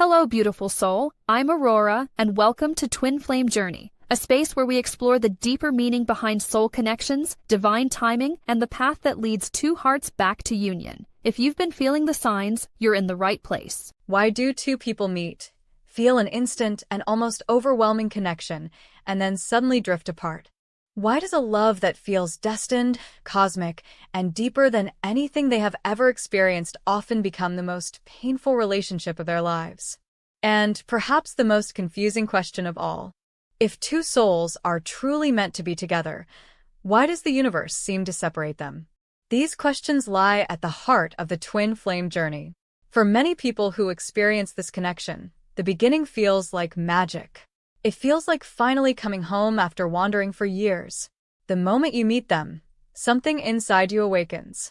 Hello, beautiful soul. I'm Aurora, and welcome to Twin Flame Journey, a space where we explore the deeper meaning behind soul connections, divine timing, and the path that leads two hearts back to union. If you've been feeling the signs, you're in the right place. Why do two people meet, feel an instant and almost overwhelming connection, and then suddenly drift apart? Why does a love that feels destined, cosmic, and deeper than anything they have ever experienced often become the most painful relationship of their lives? And perhaps the most confusing question of all, if two souls are truly meant to be together, why does the universe seem to separate them? These questions lie at the heart of the twin flame journey. For many people who experience this connection, the beginning feels like magic. It feels like finally coming home after wandering for years. The moment you meet them, something inside you awakens.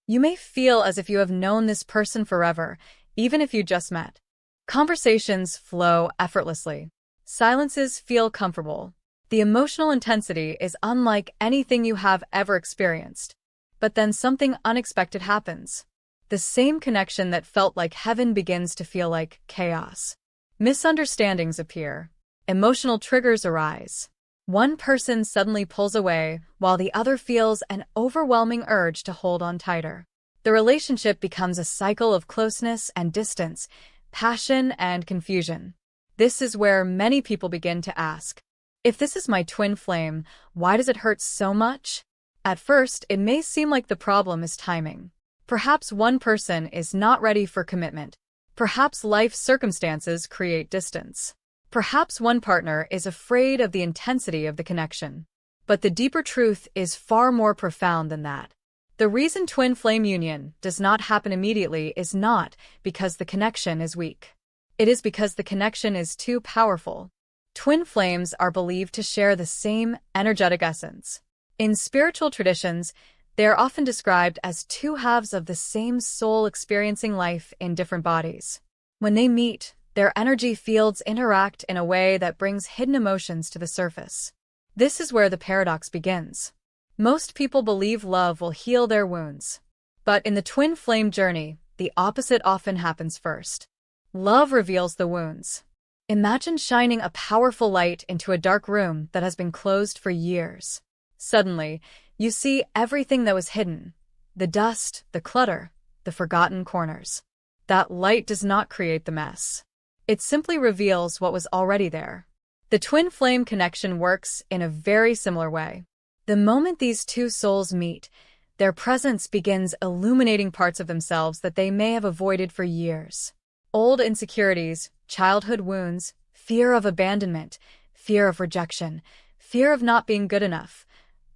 You may feel as if you have known this person forever, even if you just met. Conversations flow effortlessly. Silences feel comfortable. The emotional intensity is unlike anything you have ever experienced. But then something unexpected happens. The same connection that felt like heaven begins to feel like chaos. Misunderstandings appear. Emotional triggers arise. One person suddenly pulls away, while the other feels an overwhelming urge to hold on tighter. The relationship becomes a cycle of closeness and distance, passion and confusion. This is where many people begin to ask, if this is my twin flame, why does it hurt so much? At first, it may seem like the problem is timing. Perhaps one person is not ready for commitment. Perhaps life circumstances create distance. Perhaps one partner is afraid of the intensity of the connection. But the deeper truth is far more profound than that. The reason twin flame union does not happen immediately is not because the connection is weak. It is because the connection is too powerful. Twin flames are believed to share the same energetic essence. In spiritual traditions, they are often described as two halves of the same soul experiencing life in different bodies. When they meet, their energy fields interact in a way that brings hidden emotions to the surface. This is where the paradox begins. Most people believe love will heal their wounds. But in the twin flame journey, the opposite often happens first. Love reveals the wounds. Imagine shining a powerful light into a dark room that has been closed for years. Suddenly, you see everything that was hidden. The dust, the clutter, the forgotten corners. That light does not create the mess. It simply reveals what was already there. The twin flame connection works in a very similar way. The moment these two souls meet, their presence begins illuminating parts of themselves that they may have avoided for years. Old insecurities, childhood wounds, fear of abandonment, fear of rejection, fear of not being good enough.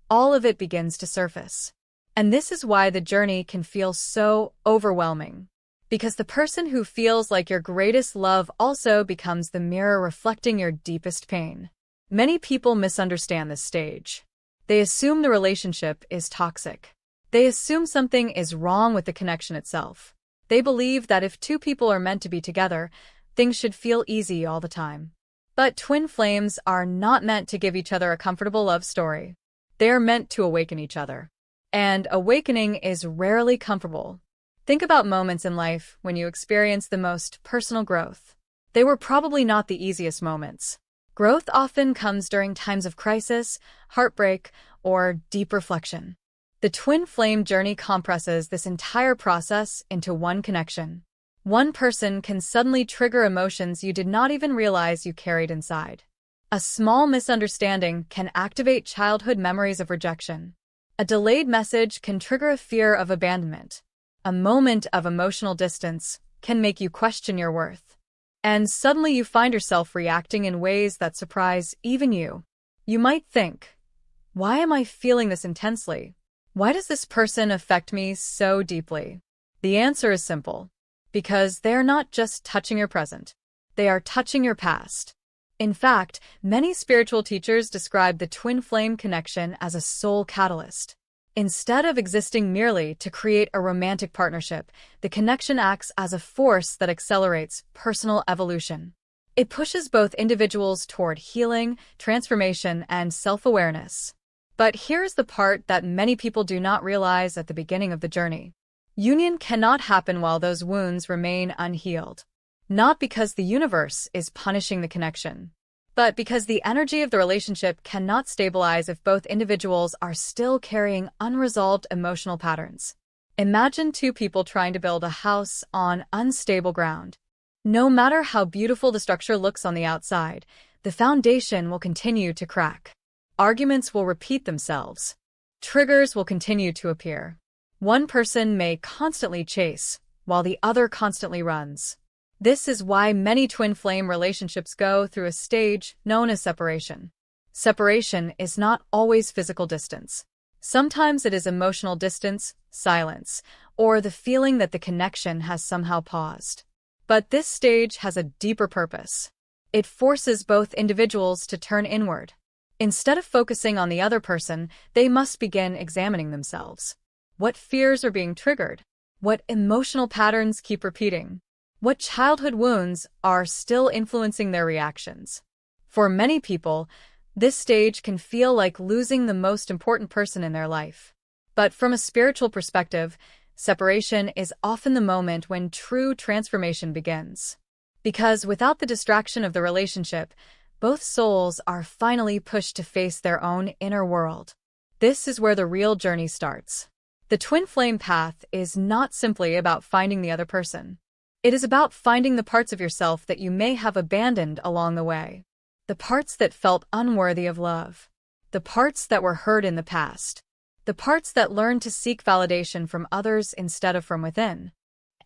All of it begins to surface. And this is why the journey can feel so overwhelming. Because the person who feels like your greatest love also becomes the mirror reflecting your deepest pain. Many people misunderstand this stage. They assume the relationship is toxic. They assume something is wrong with the connection itself. They believe that if two people are meant to be together, things should feel easy all the time. But twin flames are not meant to give each other a comfortable love story. They are meant to awaken each other. And awakening is rarely comfortable. Think about moments in life when you experience the most personal growth. They were probably not the easiest moments. Growth often comes during times of crisis, heartbreak, or deep reflection. The twin flame journey compresses this entire process into one connection. One person can suddenly trigger emotions you did not even realize you carried inside. A small misunderstanding can activate childhood memories of rejection. A delayed message can trigger a fear of abandonment. A moment of emotional distance can make you question your worth. And suddenly you find yourself reacting in ways that surprise even you. You might think, why am I feeling this intensely? Why does this person affect me so deeply? The answer is simple. Because they are not just touching your present. They are touching your past. In fact, many spiritual teachers describe the twin flame connection as a soul catalyst. Instead of existing merely to create a romantic partnership, the connection acts as a force that accelerates personal evolution. It pushes both individuals toward healing, transformation, and self-awareness. But here's the part that many people do not realize at the beginning of the journey. Union cannot happen while those wounds remain unhealed. not because the universe is punishing the connection, but because the energy of the relationship cannot stabilize if both individuals are still carrying unresolved emotional patterns. Imagine two people trying to build a house on unstable ground. No matter how beautiful the structure looks on the outside, the foundation will continue to crack. Arguments will repeat themselves. Triggers will continue to appear. One person may constantly chase, while the other constantly runs. This is why many twin flame relationships go through a stage known as separation. Separation is not always physical distance. Sometimes it is emotional distance, silence, or the feeling that the connection has somehow paused. But this stage has a deeper purpose. It forces both individuals to turn inward. Instead of focusing on the other person, they must begin examining themselves. What fears are being triggered? What emotional patterns keep repeating? What childhood wounds are still influencing their reactions? For many people, this stage can feel like losing the most important person in their life. But from a spiritual perspective, separation is often the moment when true transformation begins. Because without the distraction of the relationship, both souls are finally pushed to face their own inner world. This is where the real journey starts. The twin flame path is not simply about finding the other person. It is about finding the parts of yourself that you may have abandoned along the way. The parts that felt unworthy of love. The parts that were hurt in the past. The parts that learned to seek validation from others instead of from within.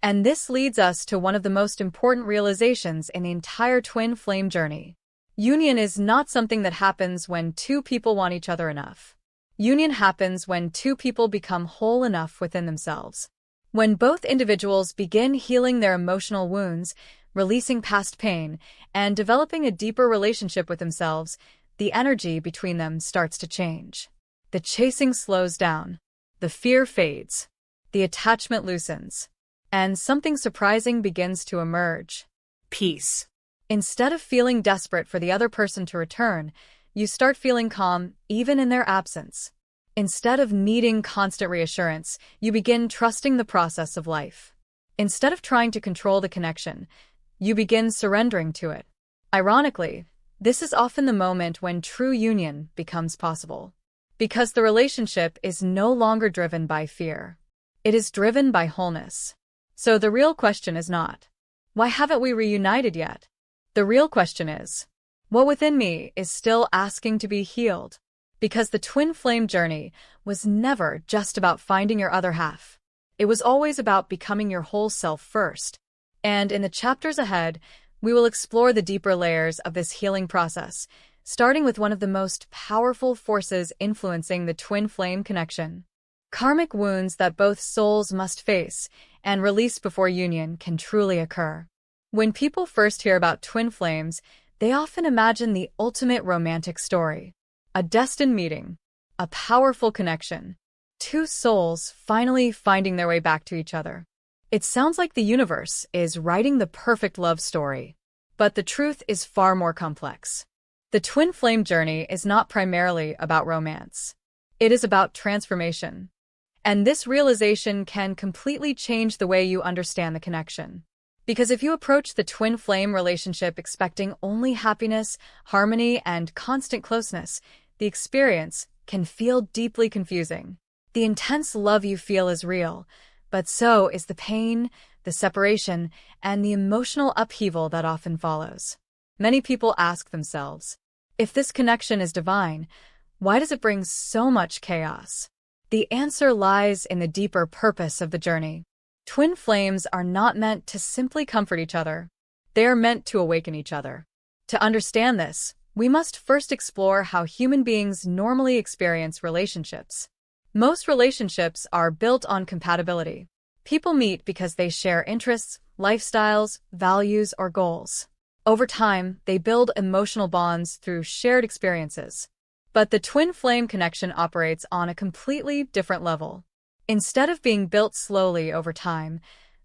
And this leads us to one of the most important realizations in the entire twin flame journey. Union is not something that happens when two people want each other enough. Union happens when two people become whole enough within themselves. When both individuals begin healing their emotional wounds, releasing past pain, and developing a deeper relationship with themselves, the energy between them starts to change. The chasing slows down. The fear fades. The attachment loosens. And something surprising begins to emerge. Peace. Instead of feeling desperate for the other person to return, you start feeling calm even in their absence. Instead of needing constant reassurance, you begin trusting the process of life. Instead of trying to control the connection, you begin surrendering to it. Ironically, this is often the moment when true union becomes possible. Because the relationship is no longer driven by fear. It is driven by wholeness. So the real question is not, why haven't we reunited yet? The real question is, what within me is still asking to be healed? Because the twin flame journey was never just about finding your other half. It was always about becoming your whole self first. And in the chapters ahead, we will explore the deeper layers of this healing process, starting with one of the most powerful forces influencing the twin flame connection. Karmic wounds that both souls must face and release before union can truly occur. When people first hear about twin flames, they often imagine the ultimate romantic story. A destined meeting, a powerful connection, two souls finally finding their way back to each other. It sounds like the universe is writing the perfect love story. But the truth is far more complex. The twin flame journey is not primarily about romance. It is about transformation. And this realization can completely change the way you understand the connection. Because if you approach the twin flame relationship expecting only happiness, harmony, and constant closeness, the experience can feel deeply confusing. The intense love you feel is real, but so is the pain, the separation, and the emotional upheaval that often follows. Many people ask themselves, if this connection is divine, why does it bring so much chaos? The answer lies in the deeper purpose of the journey. Twin flames are not meant to simply comfort each other. They are meant to awaken each other. To understand this, we must first explore how human beings normally experience relationships. Most relationships are built on compatibility. People meet because they share interests, lifestyles, values, or goals. Over time, they build emotional bonds through shared experiences. But the twin flame connection operates on a completely different level. Instead of being built slowly over time,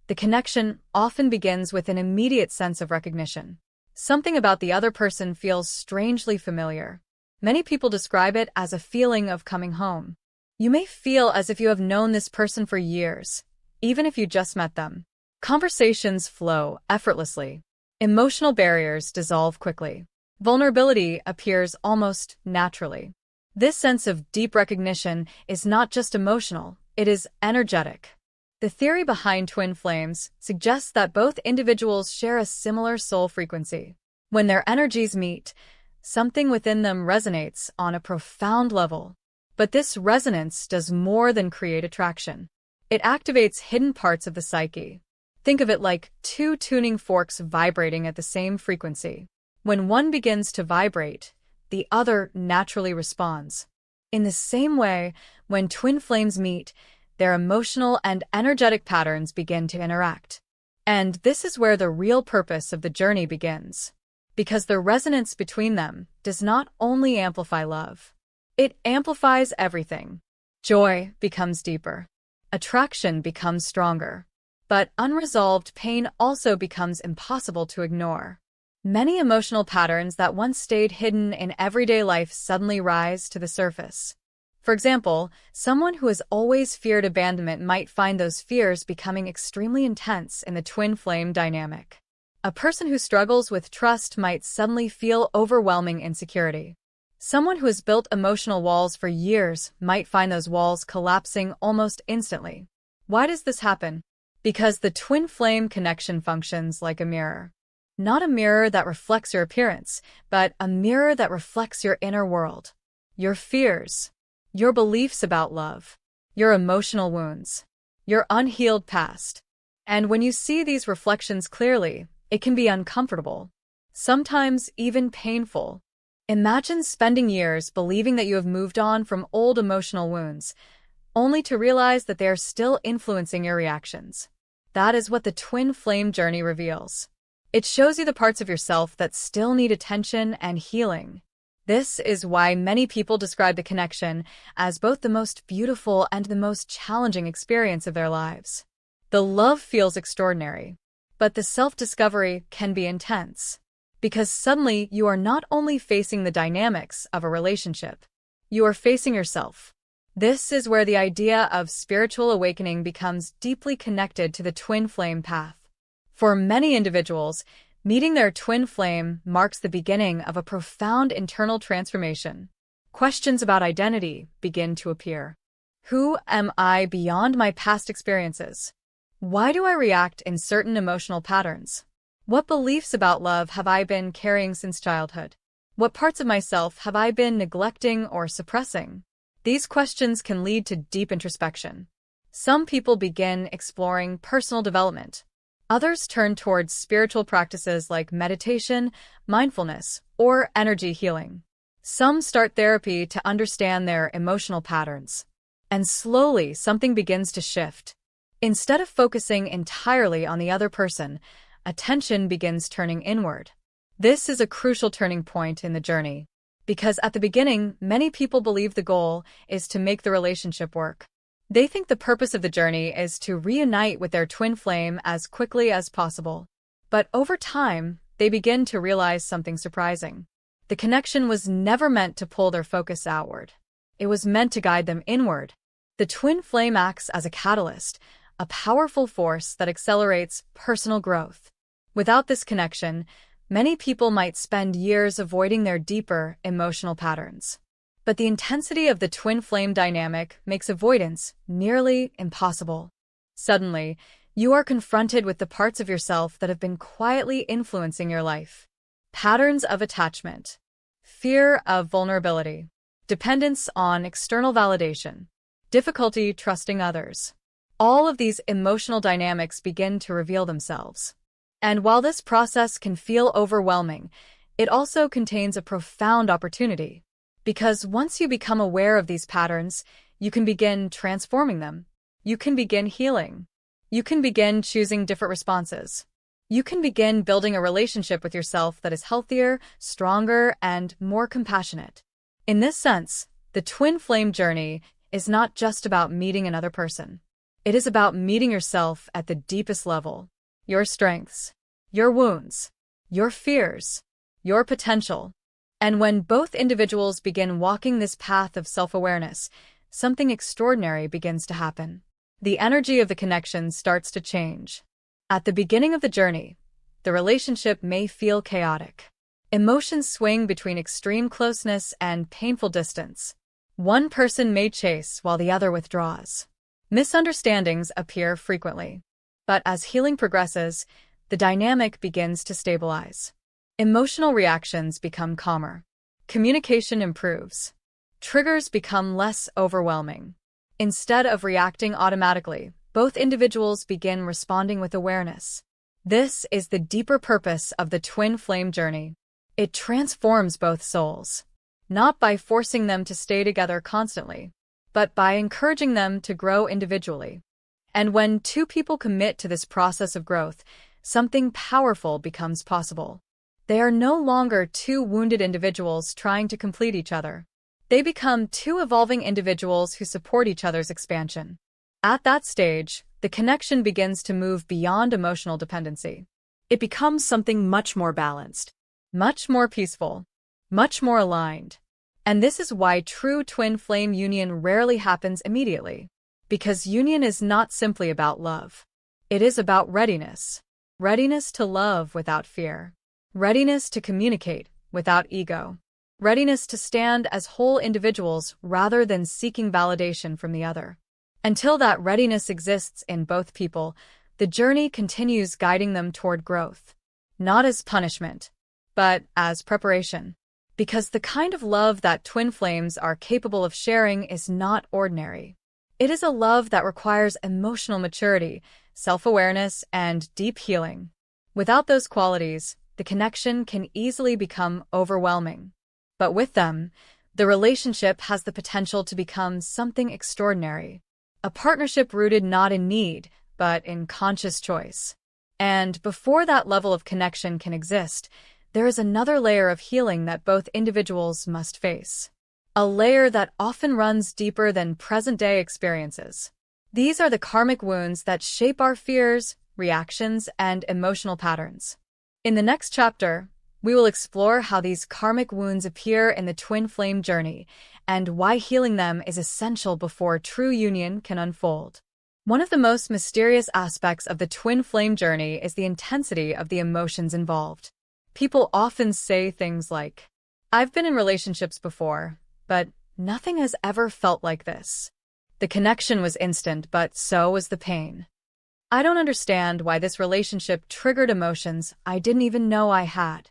the connection often begins with an immediate sense of recognition. Something about the other person feels strangely familiar. Many people describe it as a feeling of coming home. You may feel as if you have known this person for years, even if you just met them. Conversations flow effortlessly. Emotional barriers dissolve quickly. Vulnerability appears almost naturally. This sense of deep recognition is not just emotional, it is energetic. The theory behind twin flames suggests that both individuals share a similar soul frequency. When their energies meet, something within them resonates on a profound level. But this resonance does more than create attraction. It activates hidden parts of the psyche. Think of it like two tuning forks vibrating at the same frequency. When one begins to vibrate, the other naturally responds. In the same way, when twin flames meet, their emotional and energetic patterns begin to interact. And this is where the real purpose of the journey begins. Because the resonance between them does not only amplify love, it amplifies everything. Joy becomes deeper. Attraction becomes stronger. But unresolved pain also becomes impossible to ignore. Many emotional patterns that once stayed hidden in everyday life suddenly rise to the surface. For example, someone who has always feared abandonment might find those fears becoming extremely intense in the twin flame dynamic. A person who struggles with trust might suddenly feel overwhelming insecurity. Someone who has built emotional walls for years might find those walls collapsing almost instantly. Why does this happen? Because the twin flame connection functions like a mirror. Not a mirror that reflects your appearance, but a mirror that reflects your inner world. Your fears, your beliefs about love, your emotional wounds, your unhealed past. And when you see these reflections clearly, it can be uncomfortable, sometimes even painful. Imagine spending years believing that you have moved on from old emotional wounds, only to realize that they are still influencing your reactions. That is what the twin flame journey reveals. It shows you the parts of yourself that still need attention and healing. This is why many people describe the connection as both the most beautiful and the most challenging experience of their lives. The love feels extraordinary, but the self-discovery can be intense. Because suddenly you are not only facing the dynamics of a relationship, you are facing yourself. This is where the idea of spiritual awakening becomes deeply connected to the twin flame path. For many individuals, meeting their twin flame marks the beginning of a profound internal transformation. Questions about identity begin to appear. Who am I beyond my past experiences? Why do I react in certain emotional patterns? What beliefs about love have I been carrying since childhood? What parts of myself have I been neglecting or suppressing? These questions can lead to deep introspection. Some people begin exploring personal development. Others turn towards spiritual practices like meditation, mindfulness, or energy healing. Some start therapy to understand their emotional patterns. And slowly, something begins to shift. Instead of focusing entirely on the other person, attention begins turning inward. This is a crucial turning point in the journey, because at the beginning, many people believe the goal is to make the relationship work. They think the purpose of the journey is to reunite with their twin flame as quickly as possible. But over time, they begin to realize something surprising. The connection was never meant to pull their focus outward. It was meant to guide them inward. The twin flame acts as a catalyst, a powerful force that accelerates personal growth. Without this connection, many people might spend years avoiding their deeper emotional patterns. But the intensity of the twin flame dynamic makes avoidance nearly impossible. Suddenly, you are confronted with the parts of yourself that have been quietly influencing your life. Patterns of attachment, fear of vulnerability, dependence on external validation, difficulty trusting others. All of these emotional dynamics begin to reveal themselves. And while this process can feel overwhelming, it also contains a profound opportunity. Because once you become aware of these patterns, you can begin transforming them. You can begin healing. You can begin choosing different responses. You can begin building a relationship with yourself that is healthier, stronger, and more compassionate. In this sense, the twin flame journey is not just about meeting another person. It is about meeting yourself at the deepest level. Your strengths, your wounds, your fears, your potential. And when both individuals begin walking this path of self-awareness, something extraordinary begins to happen. The energy of the connection starts to change. At the beginning of the journey, the relationship may feel chaotic. Emotions swing between extreme closeness and painful distance. One person may chase while the other withdraws. Misunderstandings appear frequently. But as healing progresses, the dynamic begins to stabilize. Emotional reactions become calmer. Communication improves. Triggers become less overwhelming. Instead of reacting automatically, both individuals begin responding with awareness. This is the deeper purpose of the twin flame journey. It transforms both souls, not by forcing them to stay together constantly, but by encouraging them to grow individually. And when two people commit to this process of growth, something powerful becomes possible. They are no longer two wounded individuals trying to complete each other. They become two evolving individuals who support each other's expansion. At that stage, the connection begins to move beyond emotional dependency. It becomes something much more balanced, much more peaceful, much more aligned. And this is why true twin flame union rarely happens immediately. Because union is not simply about love. It is about readiness. Readiness to love without fear. Readiness to communicate without ego. Readiness to stand as whole individuals rather than seeking validation from the other. Until that readiness exists in both people, the journey continues guiding them toward growth. Not as punishment, but as preparation. Because the kind of love that twin flames are capable of sharing is not ordinary. It is a love that requires emotional maturity, self-awareness, and deep healing. Without those qualities, the connection can easily become overwhelming. But with them, the relationship has the potential to become something extraordinary. A partnership rooted not in need, but in conscious choice. And before that level of connection can exist, there is another layer of healing that both individuals must face. A layer that often runs deeper than present-day experiences. These are the karmic wounds that shape our fears, reactions, and emotional patterns. In the next chapter, we will explore how these karmic wounds appear in the twin flame journey and why healing them is essential before true union can unfold. One of the most mysterious aspects of the twin flame journey is the intensity of the emotions involved. People often say things like, "I've been in relationships before, but nothing has ever felt like this. The connection was instant, but so was the pain. I don't understand why this relationship triggered emotions I didn't even know I had."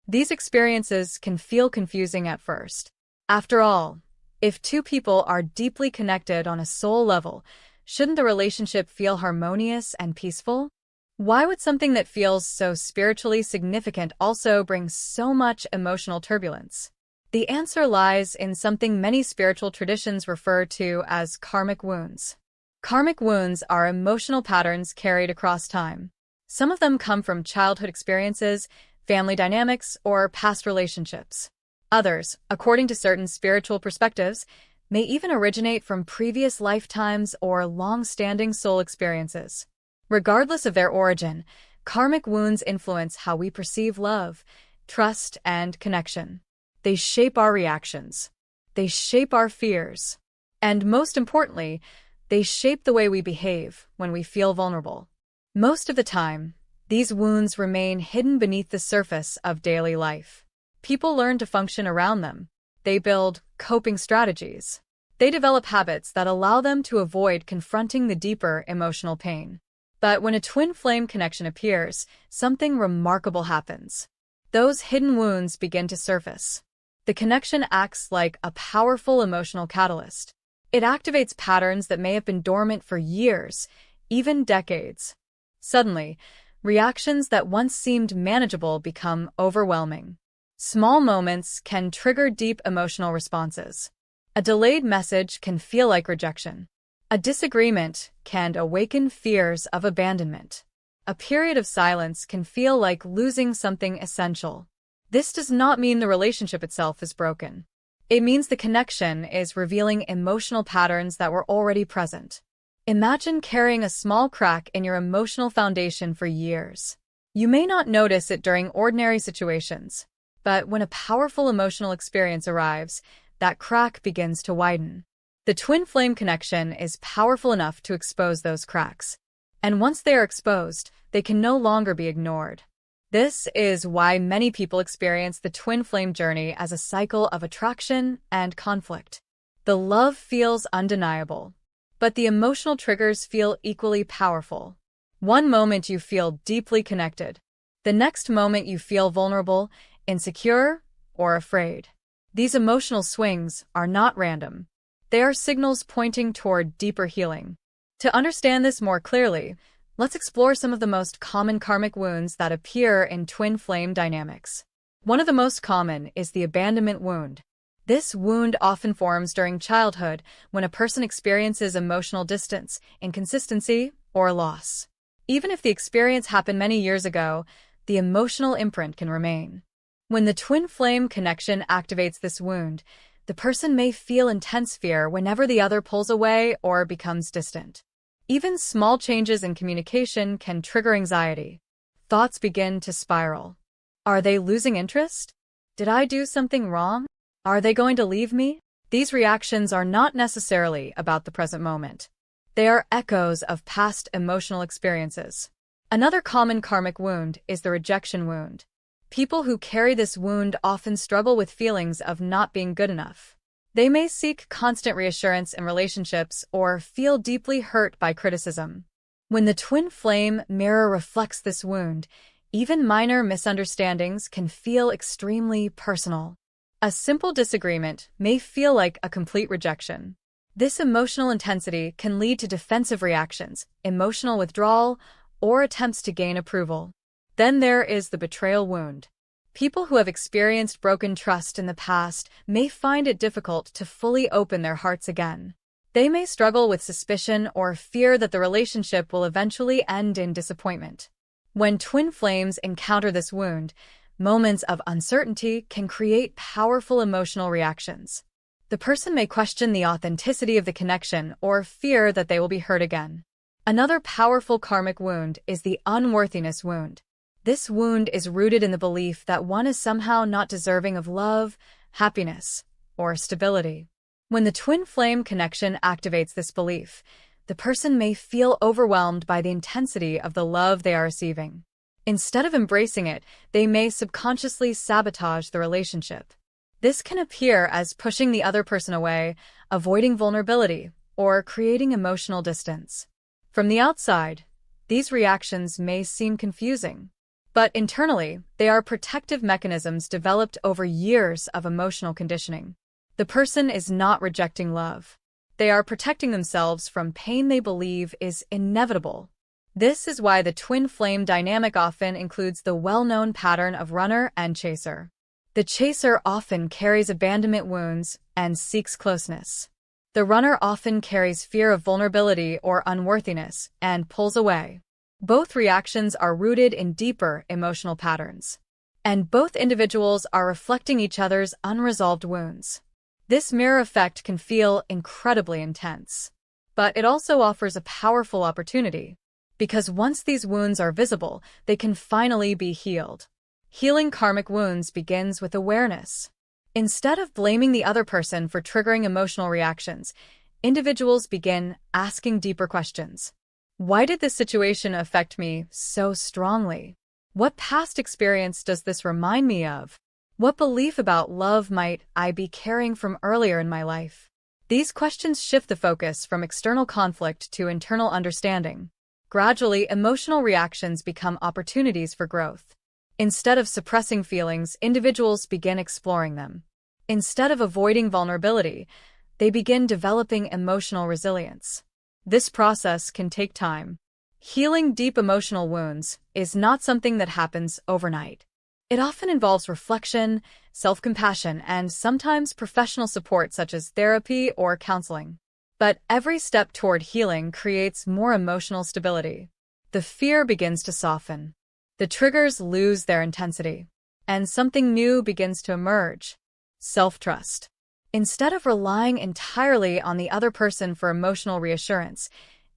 These experiences can feel confusing at first. After all, if two people are deeply connected on a soul level, shouldn't the relationship feel harmonious and peaceful? Why would something that feels so spiritually significant also bring so much emotional turbulence? The answer lies in something many spiritual traditions refer to as karmic wounds. Karmic wounds are emotional patterns carried across time. Some of them come from childhood experiences, family dynamics, or past relationships. Others, according to certain spiritual perspectives, may even originate from previous lifetimes or long-standing soul experiences. Regardless of their origin, karmic wounds influence how we perceive love, trust, and connection. They shape our reactions. They shape our fears. And most importantly, they shape the way we behave when we feel vulnerable. Most of the time, these wounds remain hidden beneath the surface of daily life. People learn to function around them. They build coping strategies. They develop habits that allow them to avoid confronting the deeper emotional pain. But when a twin flame connection appears, something remarkable happens. Those hidden wounds begin to surface. The connection acts like a powerful emotional catalyst. It activates patterns that may have been dormant for years, even decades. Suddenly, reactions that once seemed manageable become overwhelming. Small moments can trigger deep emotional responses. A delayed message can feel like rejection. A disagreement can awaken fears of abandonment. A period of silence can feel like losing something essential. This does not mean the relationship itself is broken. It means the connection is revealing emotional patterns that were already present. Imagine carrying a small crack in your emotional foundation for years. You may not notice it during ordinary situations, but when a powerful emotional experience arrives, that crack begins to widen. The twin flame connection is powerful enough to expose those cracks. And once they are exposed, They can no longer be ignored. This is why many people experience the twin flame journey as a cycle of attraction and conflict. The love feels undeniable, but the emotional triggers feel equally powerful. One moment you feel deeply connected. The next moment you feel vulnerable, insecure, or afraid. These emotional swings are not random. They are signals pointing toward deeper healing. To understand this more clearly, let's explore some of the most common karmic wounds that appear in twin flame dynamics. One of the most common is the abandonment wound. This wound often forms during childhood when a person experiences emotional distance, inconsistency, or loss. Even if the experience happened many years ago, the emotional imprint can remain. When the twin flame connection activates this wound, the person may feel intense fear whenever the other pulls away or becomes distant. Even small changes in communication can trigger anxiety. Thoughts begin to spiral. Are they losing interest? Did I do something wrong? Are they going to leave me? These reactions are not necessarily about the present moment. They are echoes of past emotional experiences. Another common karmic wound is the rejection wound. People who carry this wound often struggle with feelings of not being good enough. They may seek constant reassurance in relationships or feel deeply hurt by criticism. When the twin flame mirror reflects this wound, even minor misunderstandings can feel extremely personal. A simple disagreement may feel like a complete rejection. This emotional intensity can lead to defensive reactions, emotional withdrawal, or attempts to gain approval. Then there is the betrayal wound. People who have experienced broken trust in the past may find it difficult to fully open their hearts again. They may struggle with suspicion or fear that the relationship will eventually end in disappointment. When twin flames encounter this wound, moments of uncertainty can create powerful emotional reactions. The person may question the authenticity of the connection or fear that they will be hurt again. Another powerful karmic wound is the unworthiness wound. This wound is rooted in the belief that one is somehow not deserving of love, happiness, or stability. When the twin flame connection activates this belief, the person may feel overwhelmed by the intensity of the love they are receiving. Instead of embracing it, they may subconsciously sabotage the relationship. This can appear as pushing the other person away, avoiding vulnerability, or creating emotional distance. From the outside, these reactions may seem confusing, but internally, they are protective mechanisms developed over years of emotional conditioning. The person is not rejecting love. They are protecting themselves from pain they believe is inevitable. This is why the twin flame dynamic often includes the well-known pattern of runner and chaser. The chaser often carries abandonment wounds and seeks closeness. The runner often carries fear of vulnerability or unworthiness and pulls away. Both reactions are rooted in deeper emotional patterns, and both individuals are reflecting each other's unresolved wounds. This mirror effect can feel incredibly intense, but it also offers a powerful opportunity, because once these wounds are visible, they can finally be healed. Healing karmic wounds begins with awareness. Instead of blaming the other person for triggering emotional reactions, individuals begin asking deeper questions. Why did this situation affect me so strongly? What past experience does this remind me of? What belief about love might I be carrying from earlier in my life? These questions shift the focus from external conflict to internal understanding. Gradually, emotional reactions become opportunities for growth. Instead of suppressing feelings, individuals begin exploring them. Instead of avoiding vulnerability, they begin developing emotional resilience. This process can take time. Healing deep emotional wounds is not something that happens overnight. It often involves reflection, self-compassion, and sometimes professional support such as therapy or counseling. But every step toward healing creates more emotional stability. The fear begins to soften. The triggers lose their intensity, and something new begins to emerge. Self-trust. Instead of relying entirely on the other person for emotional reassurance,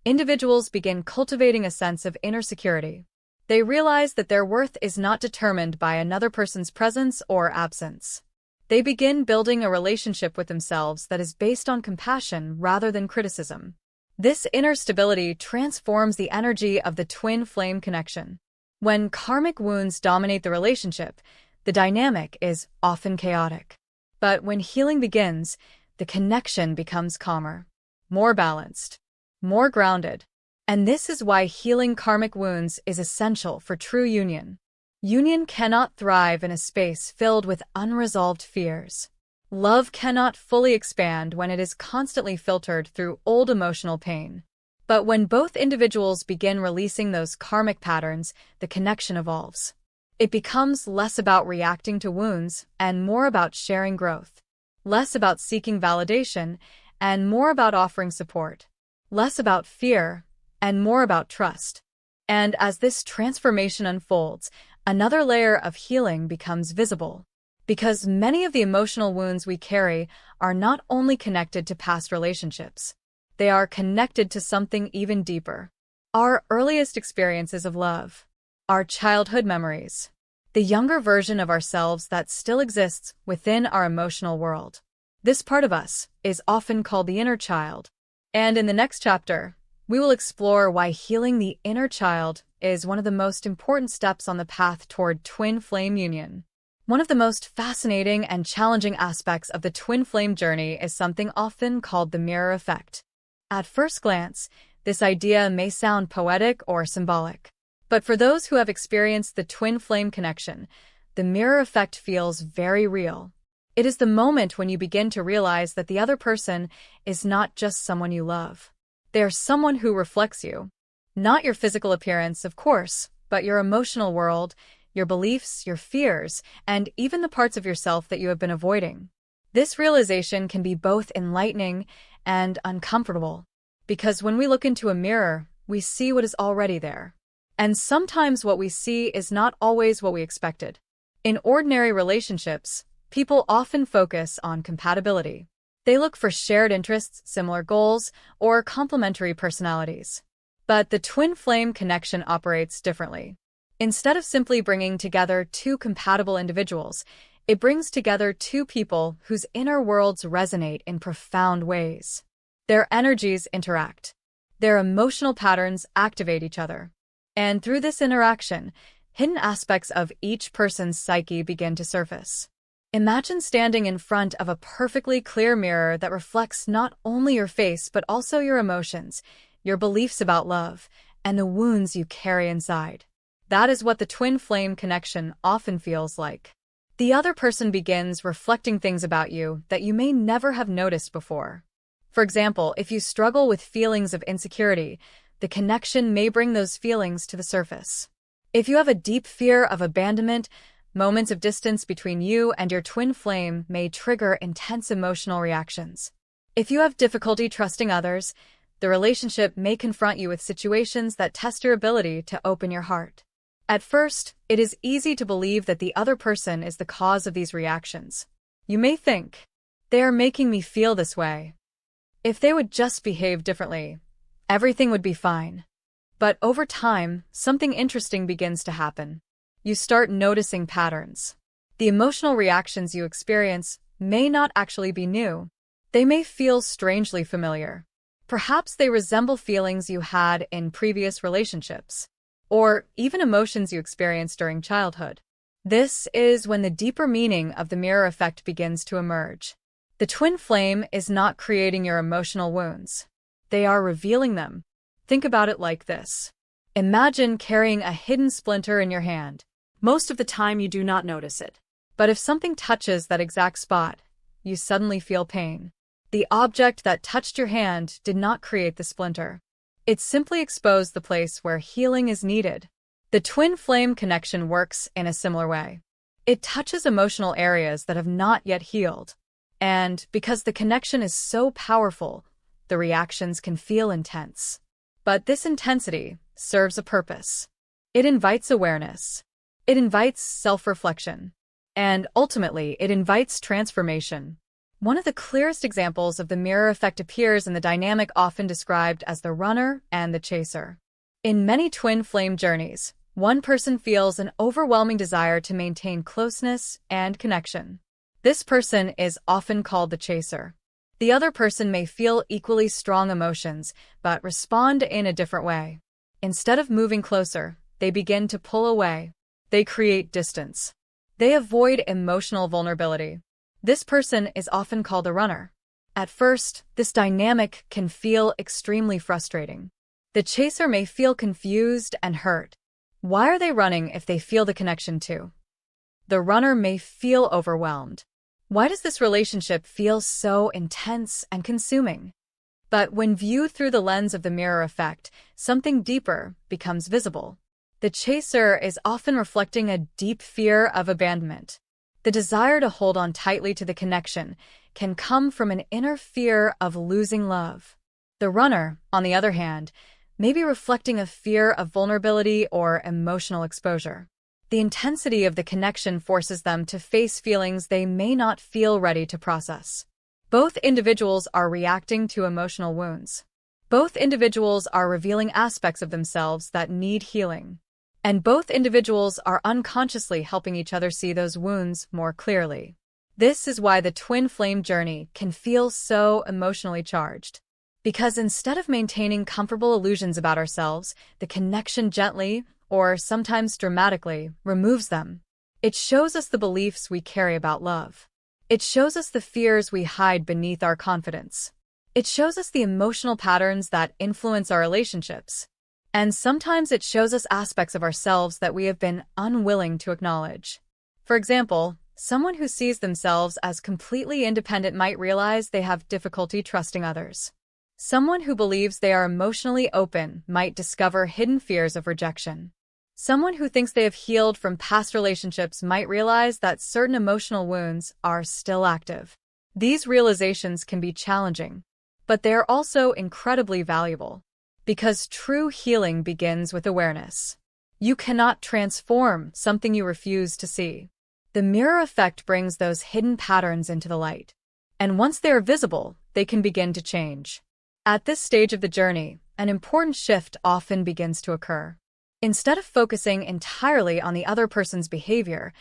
individuals begin cultivating a sense of inner security. They realize that their worth is not determined by another person's presence or absence. They begin building a relationship with themselves that is based on compassion rather than criticism. This inner stability transforms the energy of the twin flame connection. When karmic wounds dominate the relationship, the dynamic is often chaotic. But when healing begins, the connection becomes calmer, more balanced, more grounded. And this is why healing karmic wounds is essential for true union. Union cannot thrive in a space filled with unresolved fears. Love cannot fully expand when it is constantly filtered through old emotional pain. But when both individuals begin releasing those karmic patterns, the connection evolves. It becomes less about reacting to wounds and more about sharing growth. Less about seeking validation and more about offering support. Less about fear and more about trust. And as this transformation unfolds, another layer of healing becomes visible. Because many of the emotional wounds we carry are not only connected to past relationships, they are connected to something even deeper. Our earliest experiences of love, our childhood memories, the younger version of ourselves that still exists within our emotional world. This part of us is often called the inner child. And in the next chapter, we will explore why healing the inner child is one of the most important steps on the path toward twin flame union. One of the most fascinating and challenging aspects of the twin flame journey is something often called the mirror effect. At first glance, this idea may sound poetic or symbolic. But for those who have experienced the twin flame connection, the mirror effect feels very real. It is the moment when you begin to realize that the other person is not just someone you love. They are someone who reflects you. Not your physical appearance, of course, but your emotional world, your beliefs, your fears, and even the parts of yourself that you have been avoiding. This realization can be both enlightening and uncomfortable, because when we look into a mirror, we see what is already there. And sometimes what we see is not always what we expected. In ordinary relationships, people often focus on compatibility. They look for shared interests, similar goals, or complementary personalities. But the twin flame connection operates differently. Instead of simply bringing together two compatible individuals, it brings together two people whose inner worlds resonate in profound ways. Their energies interact. Their emotional patterns activate each other. And through this interaction, hidden aspects of each person's psyche begin to surface. Imagine standing in front of a perfectly clear mirror that reflects not only your face but also your emotions, your beliefs about love, and the wounds you carry inside. That is what the twin flame connection often feels like. The other person begins reflecting things about you that you may never have noticed before. For example, if you struggle with feelings of insecurity, the connection may bring those feelings to the surface. If you have a deep fear of abandonment, moments of distance between you and your twin flame may trigger intense emotional reactions. If you have difficulty trusting others, the relationship may confront you with situations that test your ability to open your heart. At first, it is easy to believe that the other person is the cause of these reactions. You may think, they are making me feel this way. If they would just behave differently, everything would be fine. But over time, something interesting begins to happen. You start noticing patterns. The emotional reactions you experience may not actually be new. They may feel strangely familiar. Perhaps they resemble feelings you had in previous relationships, or even emotions you experienced during childhood. This is when the deeper meaning of the mirror effect begins to emerge. The twin flame is not creating your emotional wounds. They are revealing them. Think about it like this. Imagine carrying a hidden splinter in your hand. Most of the time you do not notice it. But if something touches that exact spot, you suddenly feel pain. The object that touched your hand did not create the splinter. It simply exposed the place where healing is needed. The twin flame connection works in a similar way. It touches emotional areas that have not yet healed. And because the connection is so powerful, the reactions can feel intense. But this intensity serves a purpose. It invites awareness. It invites self-reflection. And ultimately, it invites transformation. One of the clearest examples of the mirror effect appears in the dynamic often described as the runner and the chaser. In many twin flame journeys, one person feels an overwhelming desire to maintain closeness and connection. This person is often called the chaser. The other person may feel equally strong emotions, but respond in a different way. Instead of moving closer, they begin to pull away. They create distance. They avoid emotional vulnerability. This person is often called a runner. At first, this dynamic can feel extremely frustrating. The chaser may feel confused and hurt. Why are they running if they feel the connection too? The runner may feel overwhelmed. Why does this relationship feel so intense and consuming? But when viewed through the lens of the mirror effect, something deeper becomes visible. The chaser is often reflecting a deep fear of abandonment. The desire to hold on tightly to the connection can come from an inner fear of losing love. The runner, on the other hand, may be reflecting a fear of vulnerability or emotional exposure. The intensity of the connection forces them to face feelings they may not feel ready to process. Both individuals are reacting to emotional wounds. Both individuals are revealing aspects of themselves that need healing. And both individuals are unconsciously helping each other see those wounds more clearly. This is why the twin flame journey can feel so emotionally charged. Because instead of maintaining comfortable illusions about ourselves, the connection gently, or sometimes dramatically, removes them. It shows us the beliefs we carry about love. It shows us the fears we hide beneath our confidence. It shows us the emotional patterns that influence our relationships. And sometimes it shows us aspects of ourselves that we have been unwilling to acknowledge. For example, someone who sees themselves as completely independent might realize they have difficulty trusting others. Someone who believes they are emotionally open might discover hidden fears of rejection. Someone who thinks they have healed from past relationships might realize that certain emotional wounds are still active. These realizations can be challenging, but they are also incredibly valuable. Because true healing begins with awareness. You cannot transform something you refuse to see. The mirror effect brings those hidden patterns into the light. And once they are visible, they can begin to change. At this stage of the journey, an important shift often begins to occur. Instead of focusing entirely on the other person's behavior,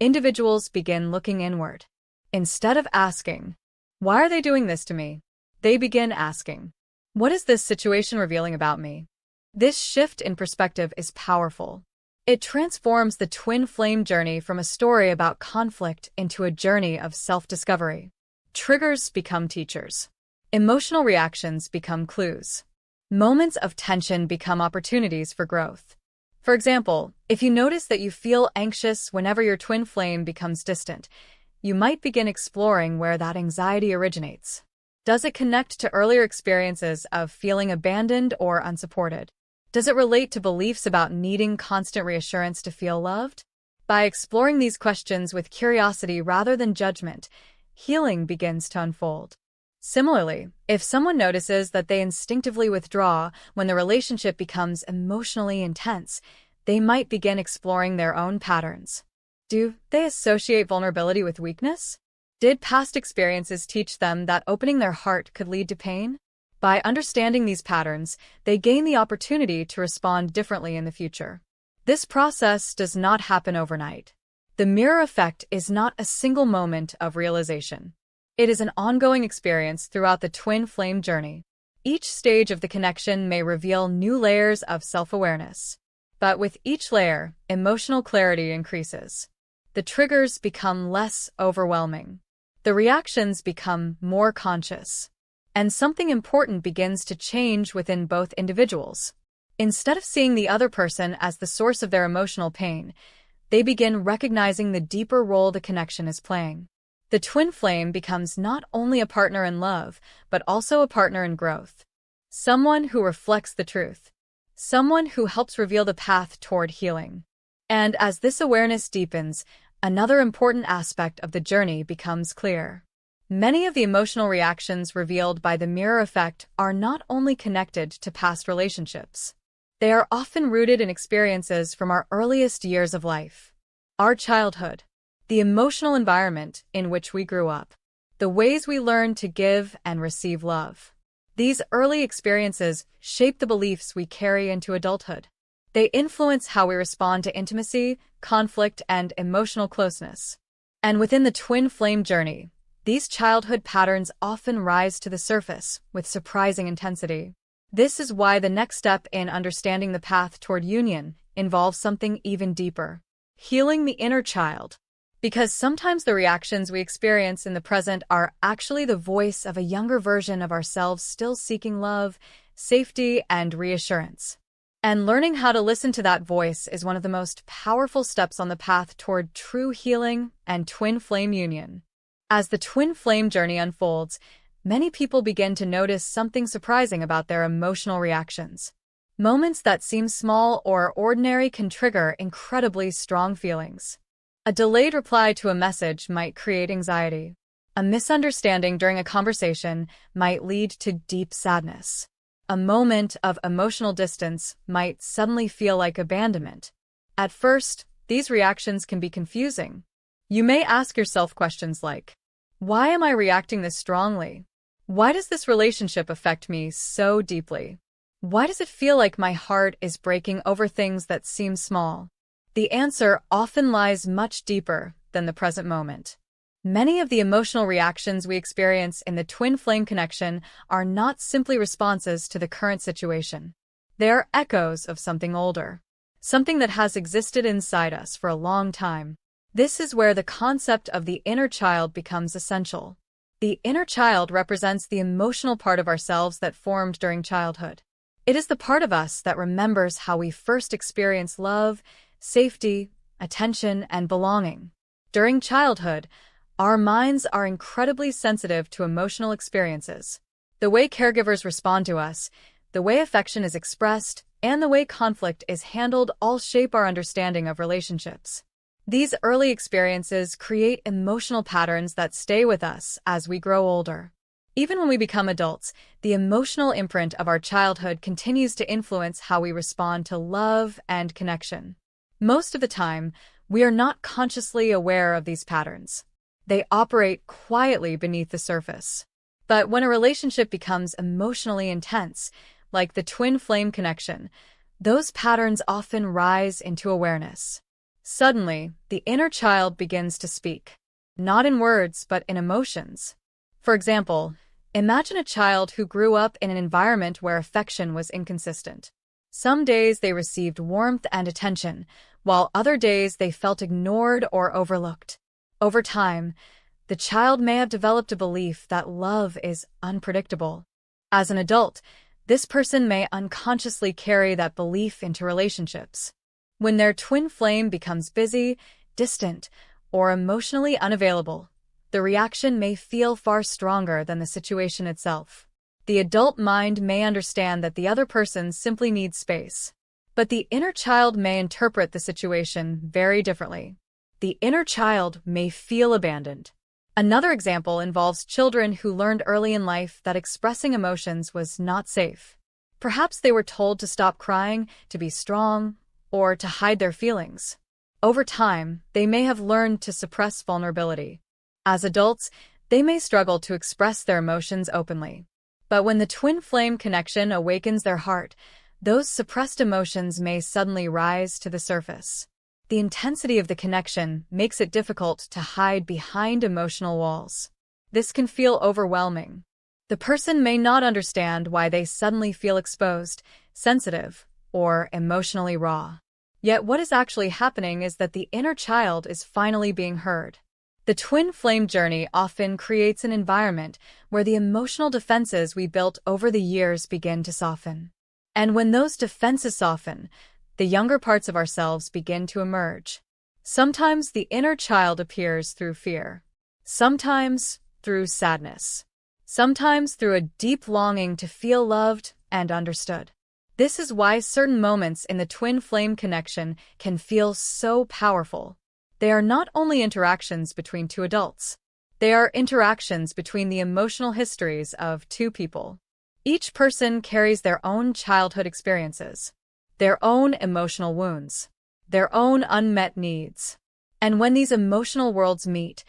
individuals begin looking inward. Instead of asking, "Why are they doing this to me?" they begin asking, "What is this situation revealing about me?" This shift in perspective is powerful. It transforms the twin flame journey from a story about conflict into a journey of self-discovery. Triggers become teachers. Emotional reactions become clues. Moments of tension become opportunities for growth. For example, if you notice that you feel anxious whenever your twin flame becomes distant, you might begin exploring where that anxiety originates. Does it connect to earlier experiences of feeling abandoned or unsupported? Does it relate to beliefs about needing constant reassurance to feel loved? By exploring these questions with curiosity rather than judgment, healing begins to unfold. Similarly, if someone notices that they instinctively withdraw when the relationship becomes emotionally intense, they might begin exploring their own patterns. Do they associate vulnerability with weakness? Did past experiences teach them that opening their heart could lead to pain? By understanding these patterns, they gain the opportunity to respond differently in the future. This process does not happen overnight. The mirror effect is not a single moment of realization. It is an ongoing experience throughout the twin flame journey. Each stage of the connection may reveal new layers of self-awareness. But with each layer, emotional clarity increases. The triggers become less overwhelming. The reactions become more conscious. And something important begins to change within both individuals. Instead of seeing the other person as the source of their emotional pain, they begin recognizing the deeper role the connection is playing. The twin flame becomes not only a partner in love, but also a partner in growth. Someone who reflects the truth. Someone who helps reveal the path toward healing. And as this awareness deepens, another important aspect of the journey becomes clear. Many of the emotional reactions revealed by the mirror effect are not only connected to past relationships. They are often rooted in experiences from our earliest years of life. Our childhood. The emotional environment in which we grew up. The ways we learn to give and receive love. These early experiences shape the beliefs we carry into adulthood. They influence how we respond to intimacy, conflict, and emotional closeness. And within the twin flame journey, these childhood patterns often rise to the surface with surprising intensity. This is why the next step in understanding the path toward union involves something even deeper: healing the inner child. Because sometimes the reactions we experience in the present are actually the voice of a younger version of ourselves still seeking love, safety, and reassurance. And learning how to listen to that voice is one of the most powerful steps on the path toward true healing and twin flame union. As the twin flame journey unfolds, many people begin to notice something surprising about their emotional reactions. Moments that seem small or ordinary can trigger incredibly strong feelings. A delayed reply to a message might create anxiety. A misunderstanding during a conversation might lead to deep sadness. A moment of emotional distance might suddenly feel like abandonment. At first, these reactions can be confusing. You may ask yourself questions like, why am I reacting this strongly? Why does this relationship affect me so deeply? Why does it feel like my heart is breaking over things that seem small? The answer often lies much deeper than the present moment. Many of the emotional reactions we experience in the twin flame connection are not simply responses to the current situation. They are echoes of something older, something that has existed inside us for a long time. This is where the concept of the inner child becomes essential. The inner child represents the emotional part of ourselves that formed during childhood. It is the part of us that remembers how we first experienced love, safety, attention, and belonging. During childhood, our minds are incredibly sensitive to emotional experiences. The way caregivers respond to us, the way affection is expressed, and the way conflict is handled all shape our understanding of relationships. These early experiences create emotional patterns that stay with us as we grow older. Even when we become adults, the emotional imprint of our childhood continues to influence how we respond to love and connection. Most of the time, we are not consciously aware of these patterns. They operate quietly beneath the surface. But when a relationship becomes emotionally intense, like the twin flame connection, those patterns often rise into awareness. Suddenly, the inner child begins to speak, not in words, but in emotions. For example, imagine a child who grew up in an environment where affection was inconsistent. Some days they received warmth and attention, while other days they felt ignored or overlooked. Over time, the child may have developed a belief that love is unpredictable. As an adult, this person may unconsciously carry that belief into relationships. When their twin flame becomes busy, distant, or emotionally unavailable, the reaction may feel far stronger than the situation itself. The adult mind may understand that the other person simply needs space, but the inner child may interpret the situation very differently. The inner child may feel abandoned. Another example involves children who learned early in life that expressing emotions was not safe. Perhaps they were told to stop crying, to be strong, or to hide their feelings. Over time, they may have learned to suppress vulnerability. As adults, they may struggle to express their emotions openly. But when the twin flame connection awakens their heart, those suppressed emotions may suddenly rise to the surface. The intensity of the connection makes it difficult to hide behind emotional walls. This can feel overwhelming. The person may not understand why they suddenly feel exposed, sensitive, or emotionally raw. Yet what is actually happening is that the inner child is finally being heard. The twin flame journey often creates an environment where the emotional defenses we built over the years begin to soften. And when those defenses soften, the younger parts of ourselves begin to emerge. Sometimes the inner child appears through fear. Sometimes through sadness. Sometimes through a deep longing to feel loved and understood. This is why certain moments in the twin flame connection can feel so powerful. They are not only interactions between two adults. They are interactions between the emotional histories of two people. Each person carries their own childhood experiences, their own emotional wounds, their own unmet needs. And when these emotional worlds meet,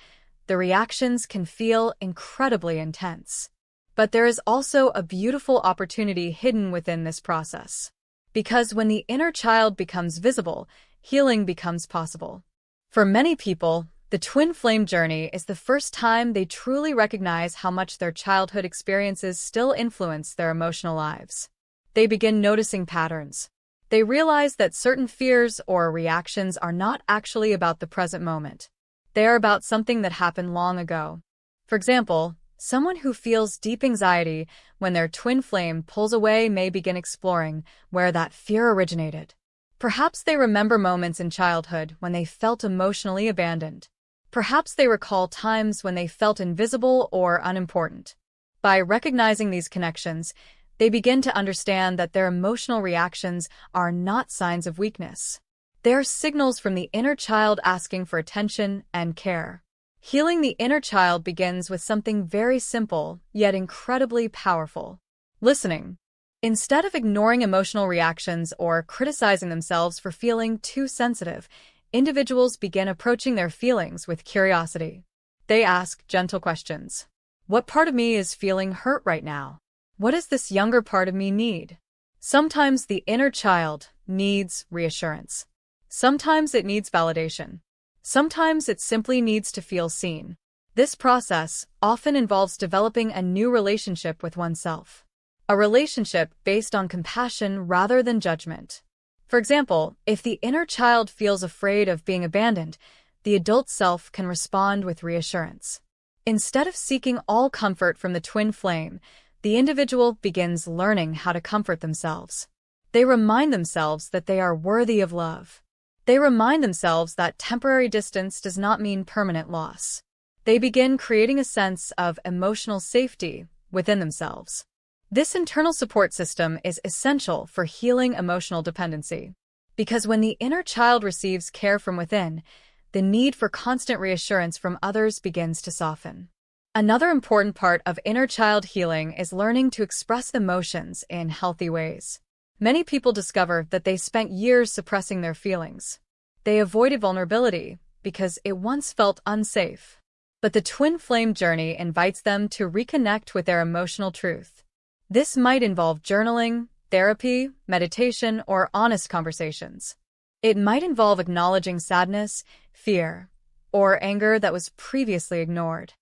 the reactions can feel incredibly intense. But there is also a beautiful opportunity hidden within this process. Because when the inner child becomes visible, healing becomes possible. For many people, The twin flame journey is the first time they truly recognize how much their childhood experiences still influence their emotional lives. They begin noticing patterns. They realize that certain fears or reactions are not actually about the present moment. They are about something that happened long ago. For example, someone who feels deep anxiety when their twin flame pulls away may begin exploring where that fear originated. Perhaps they remember moments in childhood when they felt emotionally abandoned. Perhaps they recall times when they felt invisible or unimportant. By recognizing these connections, they begin to understand that their emotional reactions are not signs of weakness. They are signals from the inner child asking for attention and care. Healing the inner child begins with something very simple, yet incredibly powerful: listening. Instead of ignoring emotional reactions or criticizing themselves for feeling too sensitive, individuals begin approaching their feelings with curiosity. They ask gentle questions. What part of me is feeling hurt right now? What does this younger part of me need? Sometimes the inner child needs reassurance. Sometimes it needs validation. Sometimes it simply needs to feel seen. This process often involves developing a new relationship with oneself. A relationship based on compassion rather than judgment. For example, if the inner child feels afraid of being abandoned, the adult self can respond with reassurance. Instead of seeking all comfort from the twin flame, the individual begins learning how to comfort themselves. They remind themselves that they are worthy of love. They remind themselves that temporary distance does not mean permanent loss. They begin creating a sense of emotional safety within themselves. This internal support system is essential for healing emotional dependency. Because when the inner child receives care from within, the need for constant reassurance from others begins to soften. Another important part of inner child healing is learning to express emotions in healthy ways. Many people discover that they spent years suppressing their feelings. They avoided vulnerability because it once felt unsafe. But the twin flame journey invites them to reconnect with their emotional truth. This might involve journaling, therapy, meditation, or honest conversations. It might involve acknowledging sadness, fear, or anger that was previously ignored.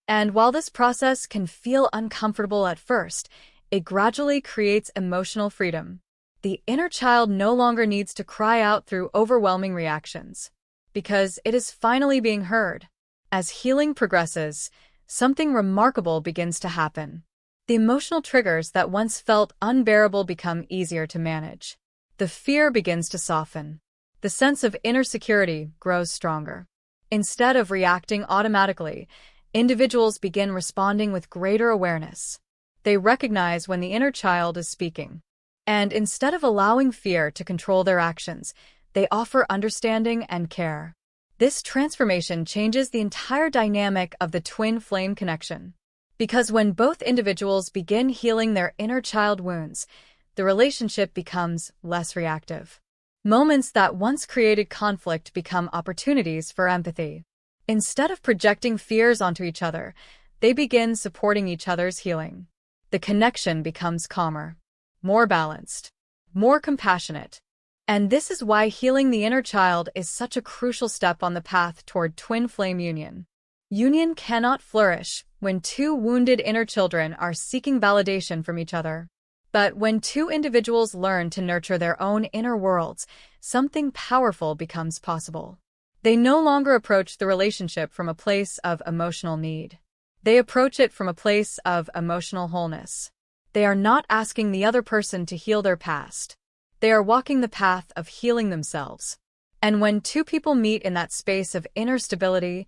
And while this process can feel uncomfortable at first, it gradually creates emotional freedom. The inner child no longer needs to cry out through overwhelming reactions, because it is finally being heard. As healing progresses, something remarkable begins to happen. The emotional triggers that once felt unbearable become easier to manage. The fear begins to soften. The sense of inner security grows stronger. Instead of reacting automatically, individuals begin responding with greater awareness. They recognize when the inner child is speaking. And instead of allowing fear to control their actions, they offer understanding and care. This transformation changes the entire dynamic of the twin flame connection. Because when both individuals begin healing their inner child wounds, the relationship becomes less reactive. Moments that once created conflict become opportunities for empathy. Instead of projecting fears onto each other, they begin supporting each other's healing. The connection becomes calmer, more balanced, more compassionate. And this is why healing the inner child is such a crucial step on the path toward twin flame union. Union cannot flourish when two wounded inner children are seeking validation from each other. But when two individuals learn to nurture their own inner worlds, something powerful becomes possible. They no longer approach the relationship from a place of emotional need. They approach it from a place of emotional wholeness. They are not asking the other person to heal their past. They are walking the path of healing themselves. And when two people meet in that space of inner stability,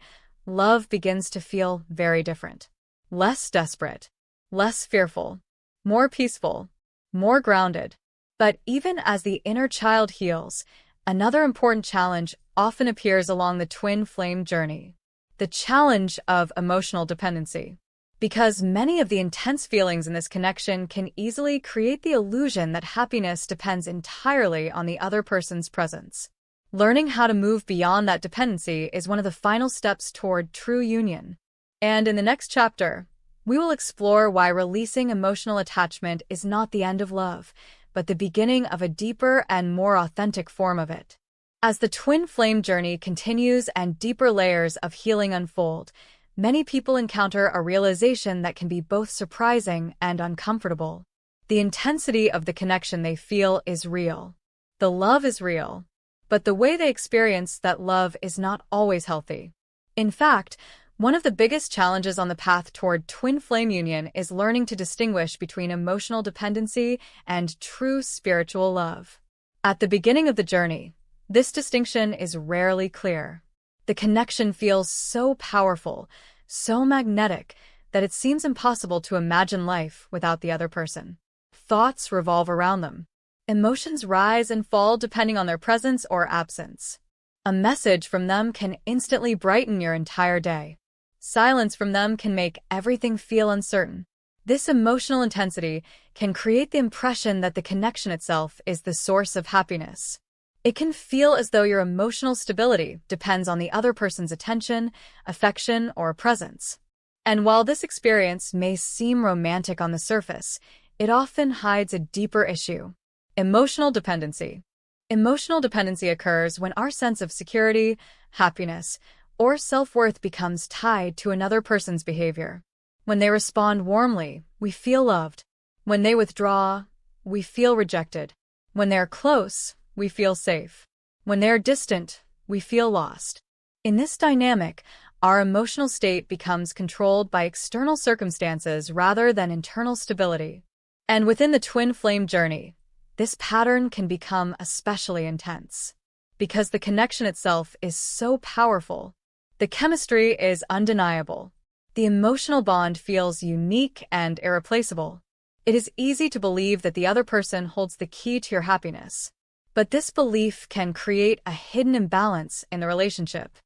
love begins to feel very different. Less desperate, less fearful, more peaceful, more grounded. But even as the inner child heals, another important challenge often appears along the twin flame journey: the challenge of emotional dependency. Because many of the intense feelings in this connection can easily create the illusion that happiness depends entirely on the other person's presence. Learning how to move beyond that dependency is one of the final steps toward true union. And in the next chapter, we will explore why releasing emotional attachment is not the end of love, but the beginning of a deeper and more authentic form of it. As the twin flame journey continues and deeper layers of healing unfold, many people encounter a realization that can be both surprising and uncomfortable. The intensity of the connection they feel is real. The love is real, but the way they experience that love is not always healthy. In fact, one of the biggest challenges on the path toward twin flame union is learning to distinguish between emotional dependency and true spiritual love. At the beginning of the journey, this distinction is rarely clear. The connection feels so powerful, so magnetic, that it seems impossible to imagine life without the other person. Thoughts revolve around them. Emotions rise and fall depending on their presence or absence. A message from them can instantly brighten your entire day. Silence from them can make everything feel uncertain. This emotional intensity can create the impression that the connection itself is the source of happiness. It can feel as though your emotional stability depends on the other person's attention, affection, or presence. And while this experience may seem romantic on the surface, it often hides a deeper issue: emotional dependency. Emotional dependency occurs when our sense of security, happiness, or self-worth becomes tied to another person's behavior. When they respond warmly, we feel loved. When they withdraw, we feel rejected. When they're close, we feel safe. When they're distant, we feel lost. In this dynamic, our emotional state becomes controlled by external circumstances rather than internal stability. And within the twin flame journey, this pattern can become especially intense. Because the connection itself is so powerful, the chemistry is undeniable. The emotional bond feels unique and irreplaceable. It is easy to believe that the other person holds the key to your happiness. But this belief can create a hidden imbalance in the relationship.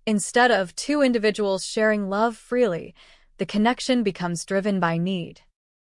Instead of two individuals sharing love freely, the connection becomes driven by need.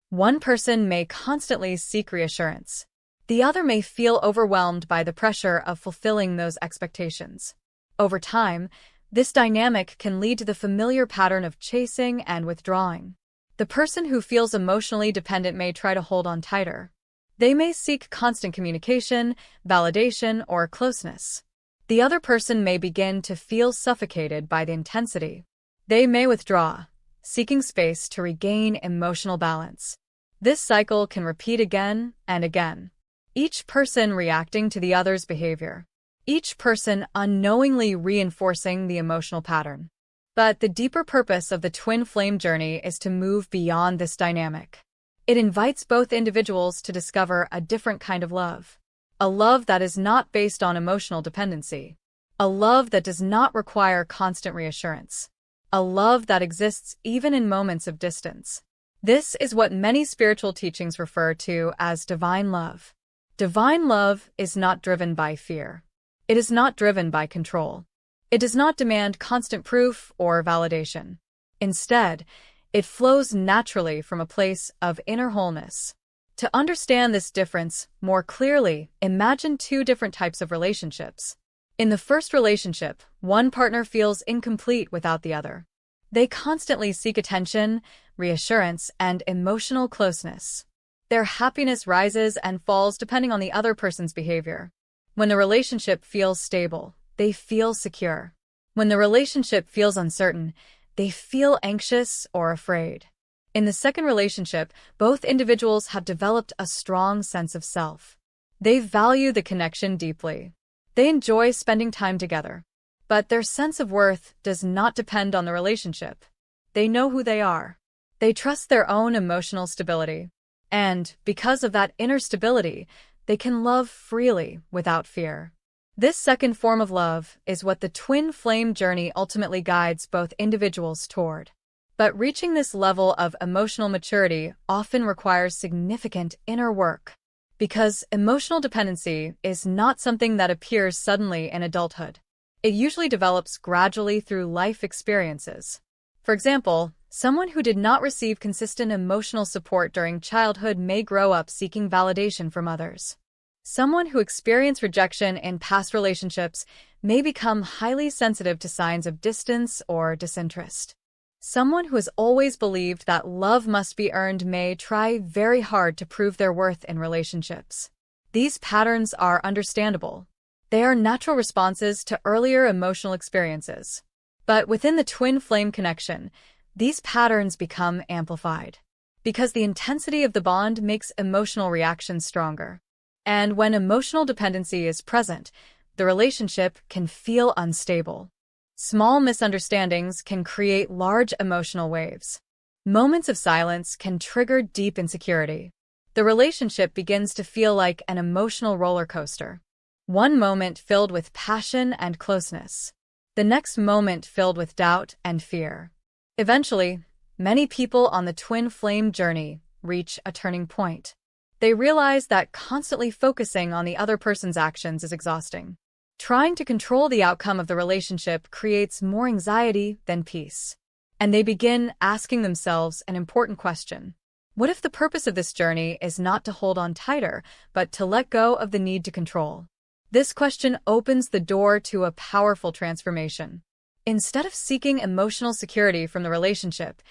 One person may constantly seek reassurance. The other may feel overwhelmed by the pressure of fulfilling those expectations. Over time, this dynamic can lead to the familiar pattern of chasing and withdrawing. The person who feels emotionally dependent may try to hold on tighter. They may seek constant communication, validation, or closeness. The other person may begin to feel suffocated by the intensity. They may withdraw, seeking space to regain emotional balance. This cycle can repeat again and again, each person reacting to the other's behavior, each person unknowingly reinforcing the emotional pattern. But the deeper purpose of the twin flame journey is to move beyond this dynamic. It invites both individuals to discover a different kind of love. A love that is not based on emotional dependency. A love that does not require constant reassurance. A love that exists even in moments of distance. This is what many spiritual teachings refer to as divine love. Divine love is not driven by fear. It is not driven by control. It does not demand constant proof or validation. Instead, it flows naturally from a place of inner wholeness. To understand this difference more clearly, imagine two different types of relationships. In the first relationship, one partner feels incomplete without the other. They constantly seek attention, reassurance, and emotional closeness. Their happiness rises and falls depending on the other person's behavior. When the relationship feels stable, they feel secure. When the relationship feels uncertain, they feel anxious or afraid. In the second relationship, both individuals have developed a strong sense of self. They value the connection deeply. They enjoy spending time together. But their sense of worth does not depend on the relationship. They know who they are. They trust their own emotional stability. And, because of that inner stability, they can love freely without fear. This second form of love is what the twin flame journey ultimately guides both individuals toward. But reaching this level of emotional maturity often requires significant inner work. Because emotional dependency is not something that appears suddenly in adulthood. It usually develops gradually through life experiences. For example, someone who did not receive consistent emotional support during childhood may grow up seeking validation from others. Someone who experienced rejection in past relationships may become highly sensitive to signs of distance or disinterest. Someone who has always believed that love must be earned may try very hard to prove their worth in relationships. These patterns are understandable. They are natural responses to earlier emotional experiences. But within the twin flame connection, these patterns become amplified because the intensity of the bond makes emotional reactions stronger. And when emotional dependency is present, the relationship can feel unstable. Small misunderstandings can create large emotional waves. Moments of silence can trigger deep insecurity. The relationship begins to feel like an emotional roller coaster. One moment filled with passion and closeness. The next moment filled with doubt and fear. Eventually, many people on the twin flame journey reach a turning point. They realize that constantly focusing on the other person's actions is exhausting. Trying to control the outcome of the relationship creates more anxiety than peace. And they begin asking themselves an important question. What if the purpose of this journey is not to hold on tighter, but to let go of the need to control? This question opens the door to a powerful transformation. Instead of seeking emotional security from the relationship,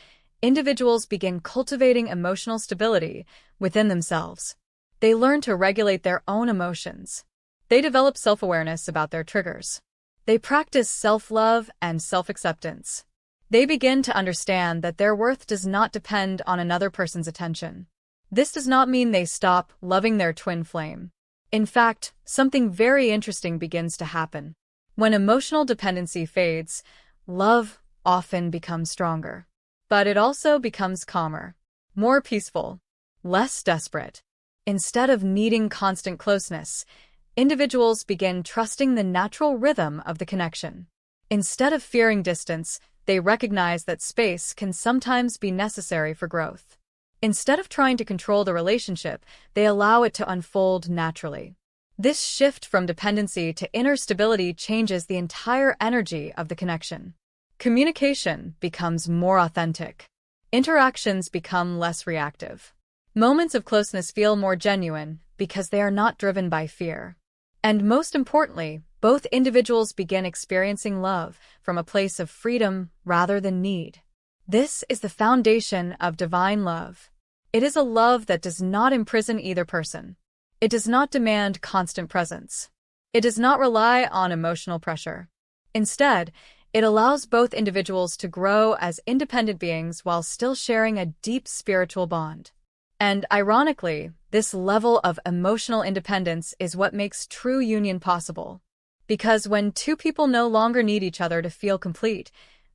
individuals begin cultivating emotional stability within themselves. They learn to regulate their own emotions. They develop self-awareness about their triggers. They practice self-love and self-acceptance. They begin to understand that their worth does not depend on another person's attention. This does not mean they stop loving their twin flame. In fact, something very interesting begins to happen. When emotional dependency fades, love often becomes stronger. But it also becomes calmer, more peaceful, less desperate. Instead of needing constant closeness, individuals begin trusting the natural rhythm of the connection. Instead of fearing distance, they recognize that space can sometimes be necessary for growth. Instead of trying to control the relationship, they allow it to unfold naturally. This shift from dependency to inner stability changes the entire energy of the connection. Communication becomes more authentic. Interactions become less reactive. Moments of closeness feel more genuine because they are not driven by fear. And most importantly, both individuals begin experiencing love from a place of freedom rather than need. This is the foundation of divine love. It is a love that does not imprison either person. It does not demand constant presence. It does not rely on emotional pressure. Instead, it allows both individuals to grow as independent beings while still sharing a deep spiritual bond. And ironically, this level of emotional independence is what makes true union possible. Because when two people no longer need each other to feel complete,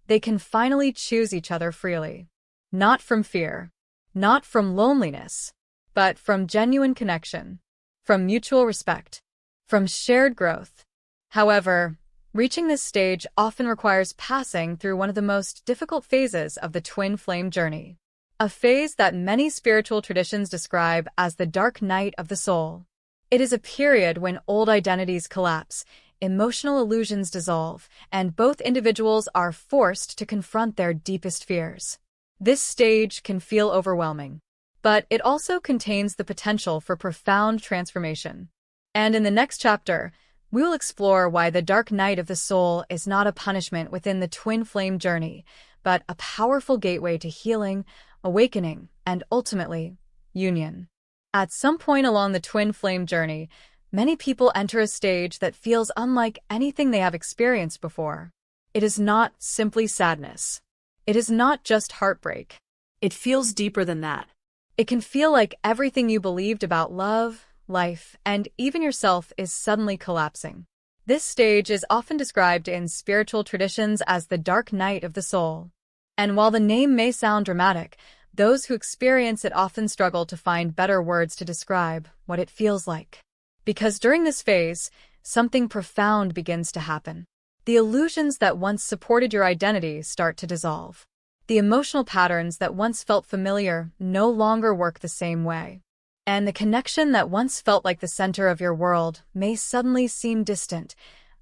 they can finally choose each other freely. Not from fear, not from loneliness, but from genuine connection, from mutual respect, from shared growth. However, reaching this stage often requires passing through one of the most difficult phases of the twin flame journey. A phase that many spiritual traditions describe as the dark night of the soul. It is a period when old identities collapse, emotional illusions dissolve, and both individuals are forced to confront their deepest fears. This stage can feel overwhelming, but it also contains the potential for profound transformation. And in the next chapter, we will explore why the dark night of the soul is not a punishment within the twin flame journey, but a powerful gateway to healing, awakening, and ultimately, union. At some point along the twin flame journey, many people enter a stage that feels unlike anything they have experienced before. It is not simply sadness. It is not just heartbreak. It feels deeper than that. It can feel like everything you believed about love, life, and even yourself is suddenly collapsing. This stage is often described in spiritual traditions as the dark night of the soul. And while the name may sound dramatic, those who experience it often struggle to find better words to describe what it feels like. Because during this phase, something profound begins to happen. The illusions that once supported your identity start to dissolve. The emotional patterns that once felt familiar no longer work the same way. And the connection that once felt like the center of your world may suddenly seem distant,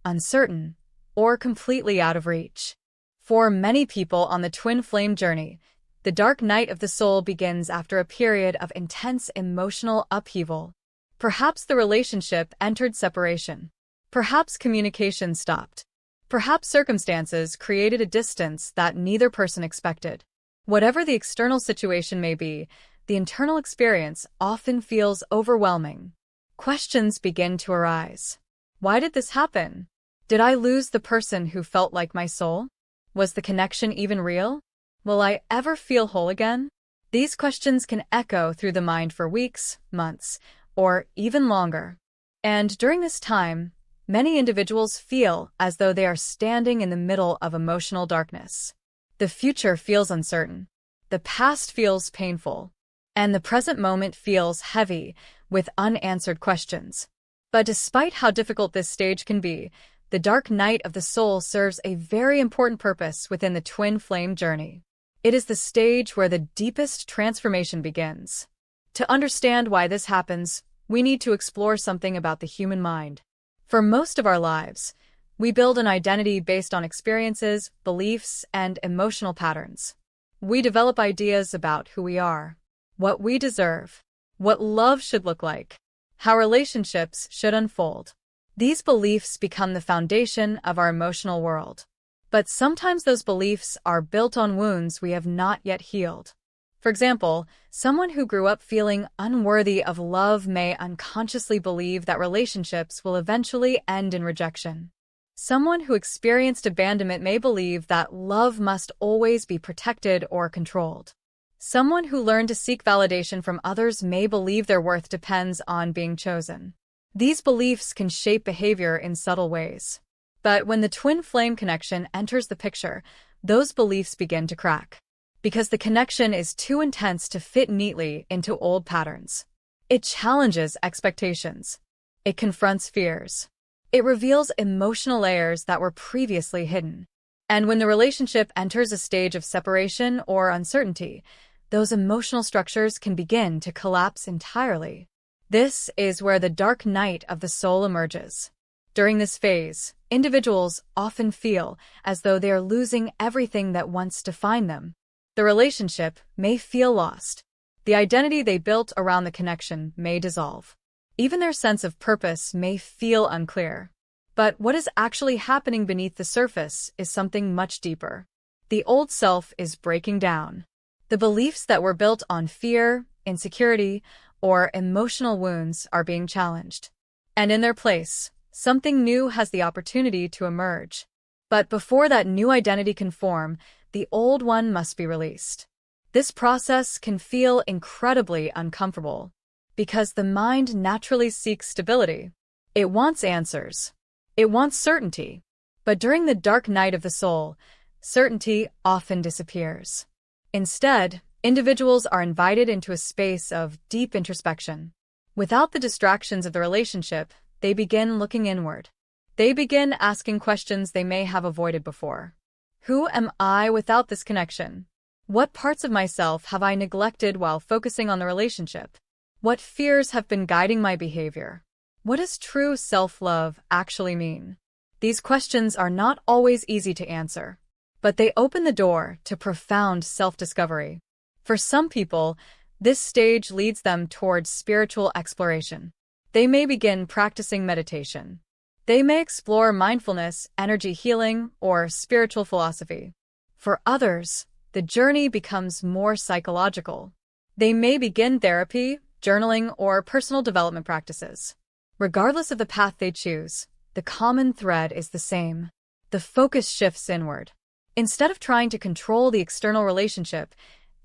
uncertain, or completely out of reach. For many people on the twin flame journey, the dark night of the soul begins after a period of intense emotional upheaval. Perhaps the relationship entered separation. Perhaps communication stopped. Perhaps circumstances created a distance that neither person expected. Whatever the external situation may be, the internal experience often feels overwhelming. Questions begin to arise. Why did this happen? Did I lose the person who felt like my soul? Was the connection even real? Will I ever feel whole again? These questions can echo through the mind for weeks, months, or even longer. And during this time, many individuals feel as though they are standing in the middle of emotional darkness. The future feels uncertain. The past feels painful. And the present moment feels heavy with unanswered questions. But despite how difficult this stage can be, the dark night of the soul serves a very important purpose within the twin flame journey. It is the stage where the deepest transformation begins. To understand why this happens, we need to explore something about the human mind. For most of our lives, we build an identity based on experiences, beliefs, and emotional patterns. We develop ideas about who we are, what we deserve, what love should look like, how relationships should unfold. These beliefs become the foundation of our emotional world. But sometimes those beliefs are built on wounds we have not yet healed. For example, someone who grew up feeling unworthy of love may unconsciously believe that relationships will eventually end in rejection. Someone who experienced abandonment may believe that love must always be protected or controlled. Someone who learned to seek validation from others may believe their worth depends on being chosen. These beliefs can shape behavior in subtle ways. But when the twin flame connection enters the picture, those beliefs begin to crack. Because the connection is too intense to fit neatly into old patterns. It challenges expectations. It confronts fears. It reveals emotional layers that were previously hidden. And when the relationship enters a stage of separation or uncertainty, those emotional structures can begin to collapse entirely. This is where the dark night of the soul emerges. During this phase, individuals often feel as though they are losing everything that once defined them. The relationship may feel lost. The identity they built around the connection may dissolve. Even their sense of purpose may feel unclear. But what is actually happening beneath the surface is something much deeper. The old self is breaking down. The beliefs that were built on fear, insecurity, or emotional wounds are being challenged. And in their place, something new has the opportunity to emerge. But before that new identity can form, the old one must be released. This process can feel incredibly uncomfortable, because the mind naturally seeks stability. It wants answers. It wants certainty. But during the dark night of the soul, certainty often disappears. Instead, individuals are invited into a space of deep introspection. Without the distractions of the relationship, they begin looking inward. They begin asking questions they may have avoided before. Who am I without this connection? What parts of myself have I neglected while focusing on the relationship? What fears have been guiding my behavior? What does true self-love actually mean? These questions are not always easy to answer, but they open the door to profound self-discovery. For some people, this stage leads them towards spiritual exploration. They may begin practicing meditation. They may explore mindfulness, energy healing, or spiritual philosophy. For others, the journey becomes more psychological. They may begin therapy, journaling, or personal development practices. Regardless of the path they choose, the common thread is the same. The focus shifts inward. Instead of trying to control the external relationship,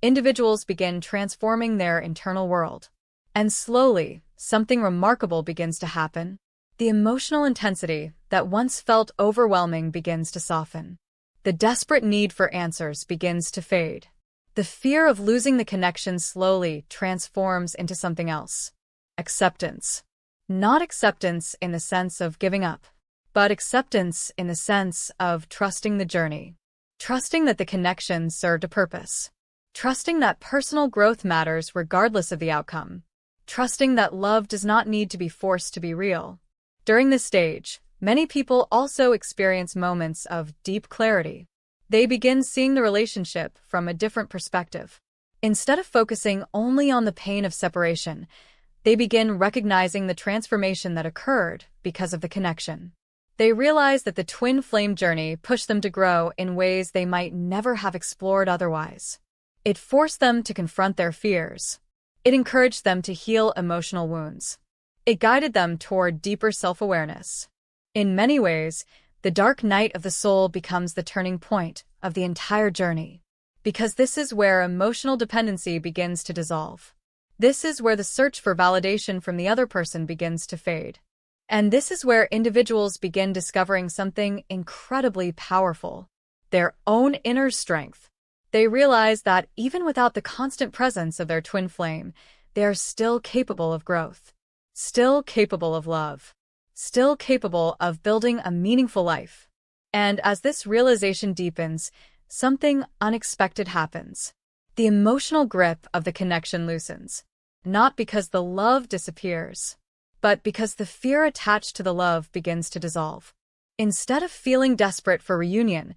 individuals begin transforming their internal world. And slowly, something remarkable begins to happen. The emotional intensity that once felt overwhelming begins to soften. The desperate need for answers begins to fade. The fear of losing the connection slowly transforms into something else. Acceptance. Not acceptance in the sense of giving up, but acceptance in the sense of trusting the journey. Trusting that the connection served a purpose. Trusting that personal growth matters regardless of the outcome. Trusting that love does not need to be forced to be real. During this stage, many people also experience moments of deep clarity. They begin seeing the relationship from a different perspective. Instead of focusing only on the pain of separation, they begin recognizing the transformation that occurred because of the connection. They realize that the twin flame journey pushed them to grow in ways they might never have explored otherwise. It forced them to confront their fears. It encouraged them to heal emotional wounds. It guided them toward deeper self-awareness. In many ways, the dark night of the soul becomes the turning point of the entire journey, because this is where emotional dependency begins to dissolve. This is where the search for validation from the other person begins to fade. And this is where individuals begin discovering something incredibly powerful: their own inner strength. They realize that even without the constant presence of their twin flame, they are still capable of growth, still capable of love, still capable of building a meaningful life. And as this realization deepens, something unexpected happens. The emotional grip of the connection loosens, not because the love disappears, but because the fear attached to the love begins to dissolve. Instead of feeling desperate for reunion,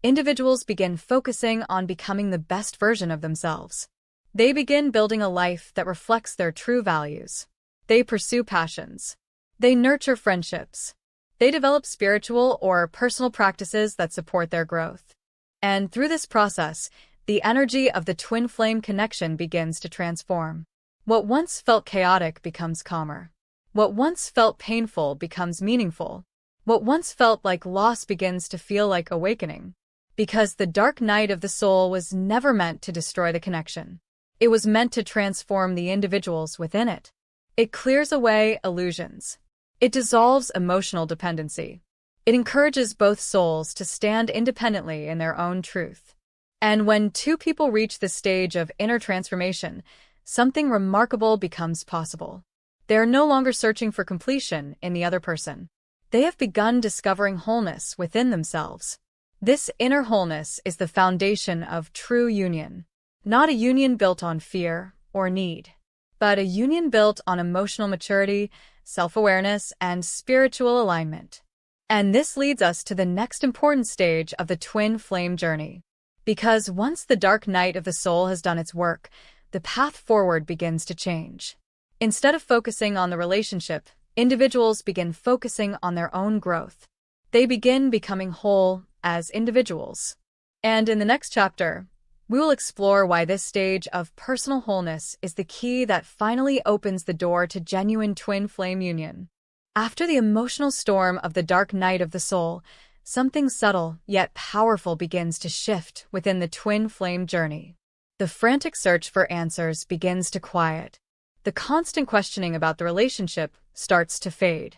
individuals begin focusing on becoming the best version of themselves. They begin building a life that reflects their true values. They pursue passions. They nurture friendships. They develop spiritual or personal practices that support their growth. And through this process, the energy of the twin flame connection begins to transform. What once felt chaotic becomes calmer. What once felt painful becomes meaningful. What once felt like loss begins to feel like awakening. Because the dark night of the soul was never meant to destroy the connection. It was meant to transform the individuals within it. It clears away illusions. It dissolves emotional dependency. It encourages both souls to stand independently in their own truth. And when two people reach this stage of inner transformation, something remarkable becomes possible. They are no longer searching for completion in the other person. They have begun discovering wholeness within themselves. This inner wholeness is the foundation of true union. Not a union built on fear or need, but a union built on emotional maturity, self-awareness, and spiritual alignment. And this leads us to the next important stage of the twin flame journey. Because once the dark night of the soul has done its work, the path forward begins to change. Instead of focusing on the relationship, individuals begin focusing on their own growth. They begin becoming whole as individuals. And in the next chapter, we will explore why this stage of personal wholeness is the key that finally opens the door to genuine twin flame union. After the emotional storm of the dark night of the soul, something subtle yet powerful begins to shift within the twin flame journey. The frantic search for answers begins to quiet. The constant questioning about the relationship starts to fade.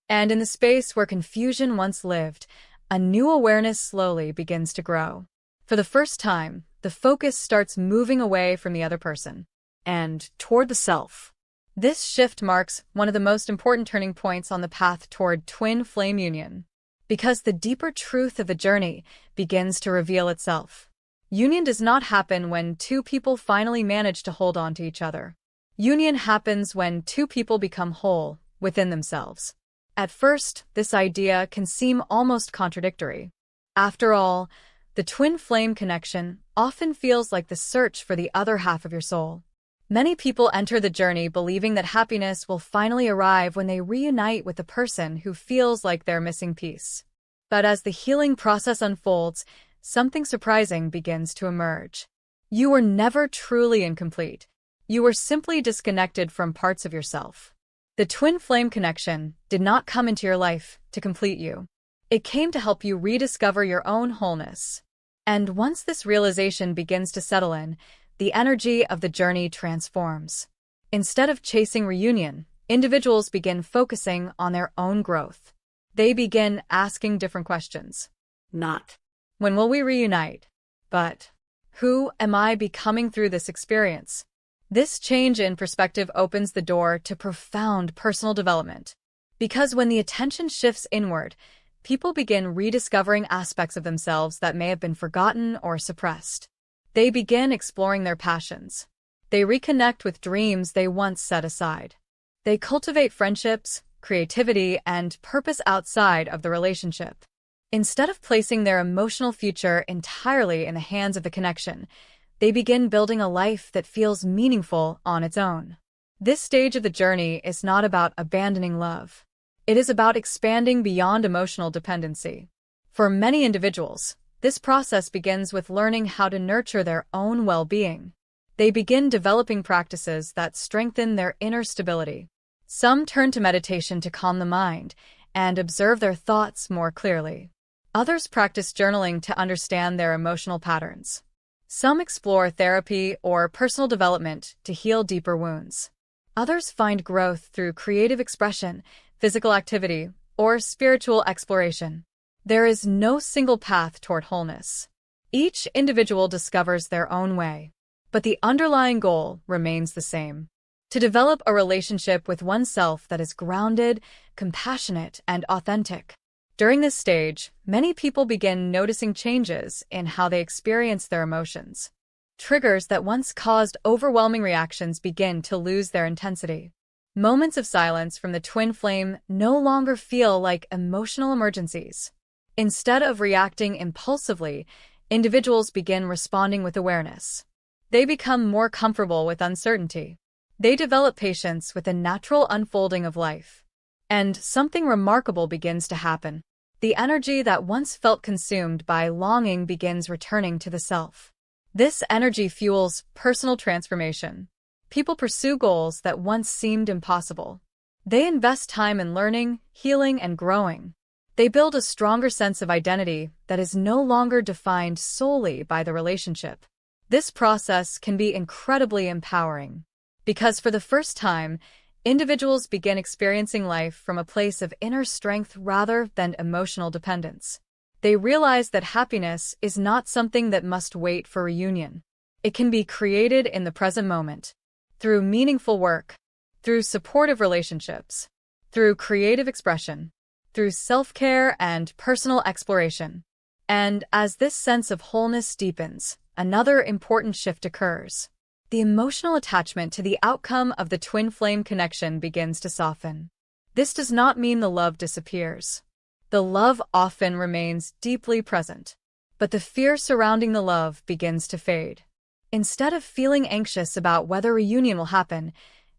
And in the space where confusion once lived, a new awareness slowly begins to grow. For the first time, the focus starts moving away from the other person and toward the self. This shift marks one of the most important turning points on the path toward twin flame union, because the deeper truth of the journey begins to reveal itself. Union does not happen when two people finally manage to hold on to each other. Union happens when two people become whole within themselves. At first, this idea can seem almost contradictory. After all, the twin flame connection often feels like the search for the other half of your soul. Many people enter the journey believing that happiness will finally arrive when they reunite with the person who feels like they're missing piece. But as the healing process unfolds, something surprising begins to emerge. You were never truly incomplete. You were simply disconnected from parts of yourself. The twin flame connection did not come into your life to complete you. It came to help you rediscover your own wholeness. And once this realization begins to settle in, the energy of the journey transforms. Instead of chasing reunion, individuals begin focusing on their own growth. They begin asking different questions. Not, when will we reunite? But, who am I becoming through this experience? This change in perspective opens the door to profound personal development. Because when the attention shifts inward, people begin rediscovering aspects of themselves that may have been forgotten or suppressed. They begin exploring their passions. They reconnect with dreams they once set aside. They cultivate friendships, creativity, and purpose outside of the relationship. Instead of placing their emotional future entirely in the hands of the connection, they begin building a life that feels meaningful on its own. This stage of the journey is not about abandoning love. It is about expanding beyond emotional dependency. For many individuals, this process begins with learning how to nurture their own well-being. They begin developing practices that strengthen their inner stability. Some turn to meditation to calm the mind, and observe their thoughts more clearly. Others practice journaling to understand their emotional patterns. Some explore therapy or personal development to heal deeper wounds. Others find growth through creative expression, physical activity, or spiritual exploration. There is no single path toward wholeness. Each individual discovers their own way, but the underlying goal remains the same: to develop a relationship with oneself that is grounded, compassionate, and authentic. During this stage, many people begin noticing changes in how they experience their emotions. Triggers that once caused overwhelming reactions begin to lose their intensity. Moments of silence from the twin flame no longer feel like emotional emergencies. Instead of reacting impulsively, individuals begin responding with awareness. They become more comfortable with uncertainty. They develop patience with the natural unfolding of life. And something remarkable begins to happen. The energy that once felt consumed by longing begins returning to the self. This energy fuels personal transformation. People pursue goals that once seemed impossible. They invest time in learning, healing, and growing. They build a stronger sense of identity that is no longer defined solely by the relationship. This process can be incredibly empowering, because for the first time, individuals begin experiencing life from a place of inner strength rather than emotional dependence. They realize that happiness is not something that must wait for reunion. It can be created in the present moment, through meaningful work, through supportive relationships, through creative expression, through self-care and personal exploration. And as this sense of wholeness deepens, another important shift occurs. The emotional attachment to the outcome of the twin flame connection begins to soften. This does not mean the love disappears. The love often remains deeply present, but the fear surrounding the love begins to fade. Instead of feeling anxious about whether reunion will happen,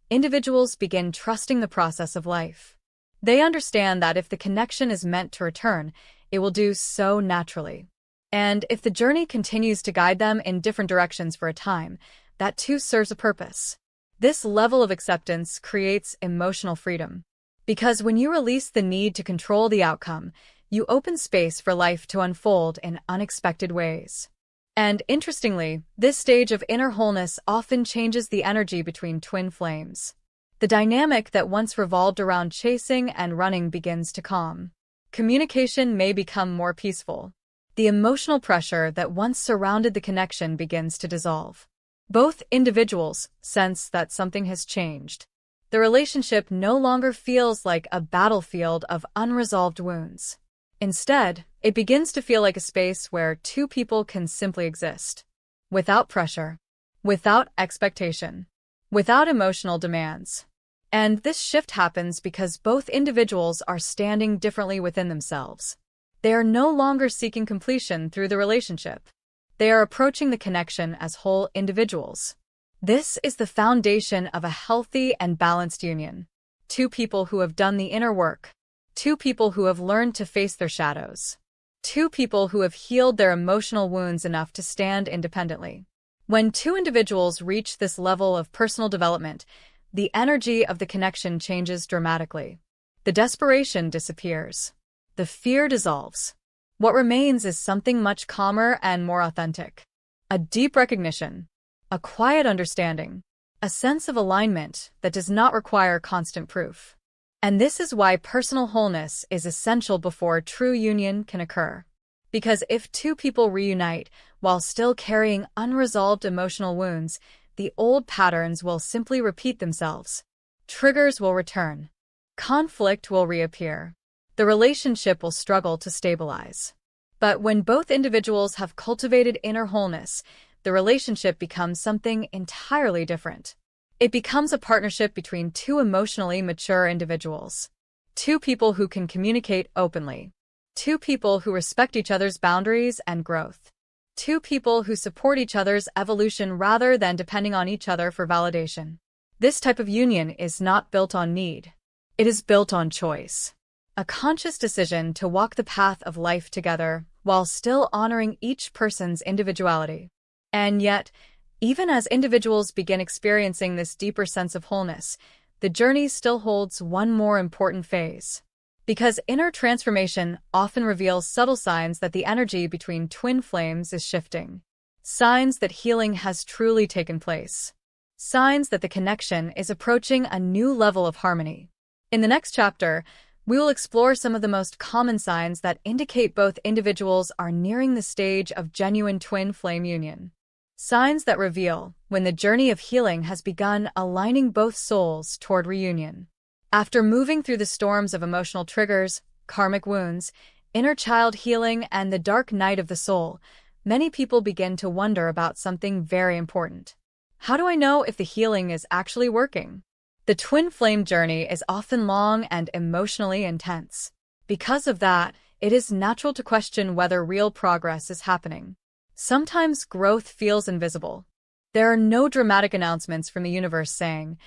individuals begin trusting the process of life. They understand that if the connection is meant to return, it will do so naturally. And if the journey continues to guide them in different directions for a time, that too serves a purpose. This level of acceptance creates emotional freedom. Because when you release the need to control the outcome, you open space for life to unfold in unexpected ways. And interestingly, this stage of inner wholeness often changes the energy between twin flames. The dynamic that once revolved around chasing and running begins to calm. Communication may become more peaceful. The emotional pressure that once surrounded the connection begins to dissolve. Both individuals sense that something has changed. The relationship no longer feels like a battlefield of unresolved wounds. Instead, it begins to feel like a space where two people can simply exist. Without pressure, without expectation, without emotional demands. And this shift happens because both individuals are standing differently within themselves. They are no longer seeking completion through the relationship. They are approaching the connection as whole individuals. This is the foundation of a healthy and balanced union. Two people who have done the inner work. Two people who have learned to face their shadows. Two people who have healed their emotional wounds enough to stand independently. When two individuals reach this level of personal development, the energy of the connection changes dramatically. The desperation disappears. The fear dissolves. What remains is something much calmer and more authentic. A deep recognition. A quiet understanding, a sense of alignment that does not require constant proof. And this is why personal wholeness is essential before true union can occur. Because if two people reunite while still carrying unresolved emotional wounds, the old patterns will simply repeat themselves. Triggers will return. Conflict will reappear. The relationship will struggle to stabilize. But when both individuals have cultivated inner wholeness, the relationship becomes something entirely different. It becomes a partnership between two emotionally mature individuals. Two people who can communicate openly. Two people who respect each other's boundaries and growth. Two people who support each other's evolution rather than depending on each other for validation. This type of union is not built on need. It is built on choice. A conscious decision to walk the path of life together while still honoring each person's individuality. And yet, even as individuals begin experiencing this deeper sense of wholeness, the journey still holds one more important phase. Because inner transformation often reveals subtle signs that the energy between twin flames is shifting. Signs that healing has truly taken place. Signs that the connection is approaching a new level of harmony. In the next chapter, we will explore some of the most common signs that indicate both individuals are nearing the stage of genuine twin flame union. Signs that reveal when the journey of healing has begun, aligning both souls toward reunion. After moving through the storms of emotional triggers, karmic wounds, inner child healing, and the dark night of the soul, many people begin to wonder about something very important. How do I know if the healing is actually working? The twin flame journey is often long and emotionally intense. Because of that, it is natural to question whether real progress is happening. Sometimes growth feels invisible. There are no dramatic announcements from the universe saying,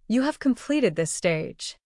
"You have completed this stage."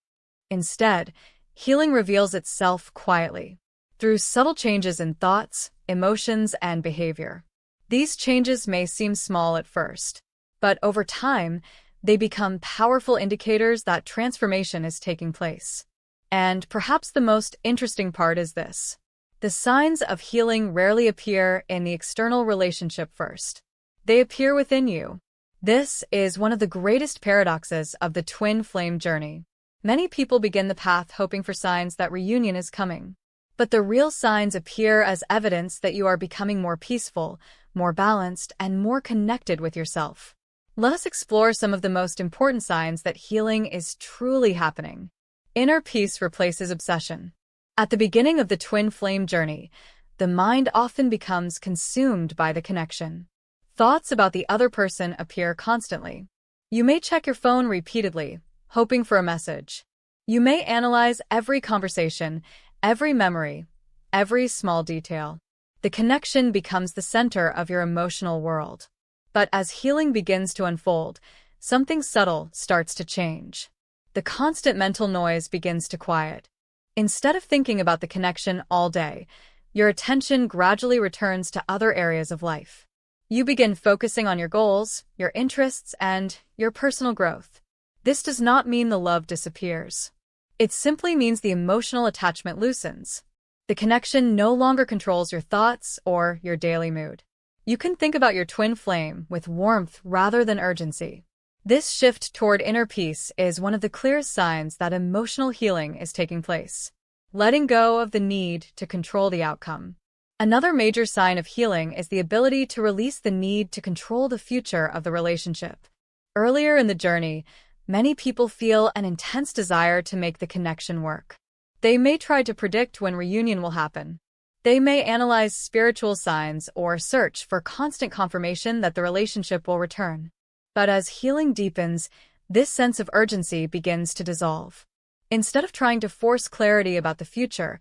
Instead, healing reveals itself quietly, through subtle changes in thoughts, emotions, and behavior. These changes may seem small at first, but over time, they become powerful indicators that transformation is taking place. And perhaps the most interesting part is this. The signs of healing rarely appear in the external relationship first. They appear within you. This is one of the greatest paradoxes of the twin flame journey. Many people begin the path hoping for signs that reunion is coming. But the real signs appear as evidence that you are becoming more peaceful, more balanced, and more connected with yourself. Let us explore some of the most important signs that healing is truly happening. Inner peace replaces obsession. At the beginning of the twin flame journey, the mind often becomes consumed by the connection. Thoughts about the other person appear constantly. You may check your phone repeatedly, hoping for a message. You may analyze every conversation, every memory, every small detail. The connection becomes the center of your emotional world. But as healing begins to unfold, something subtle starts to change. The constant mental noise begins to quiet. Instead of thinking about the connection all day, your attention gradually returns to other areas of life. You begin focusing on your goals, your interests, and your personal growth. This does not mean the love disappears. It simply means the emotional attachment loosens. The connection no longer controls your thoughts or your daily mood. You can think about your twin flame with warmth rather than urgency. This shift toward inner peace is one of the clearest signs that emotional healing is taking place. Letting go of the need to control the outcome. Another major sign of healing is the ability to release the need to control the future of the relationship. Earlier in the journey, many people feel an intense desire to make the connection work. They may try to predict when reunion will happen. They may analyze spiritual signs or search for constant confirmation that the relationship will return. But as healing deepens, this sense of urgency begins to dissolve. Instead of trying to force clarity about the future,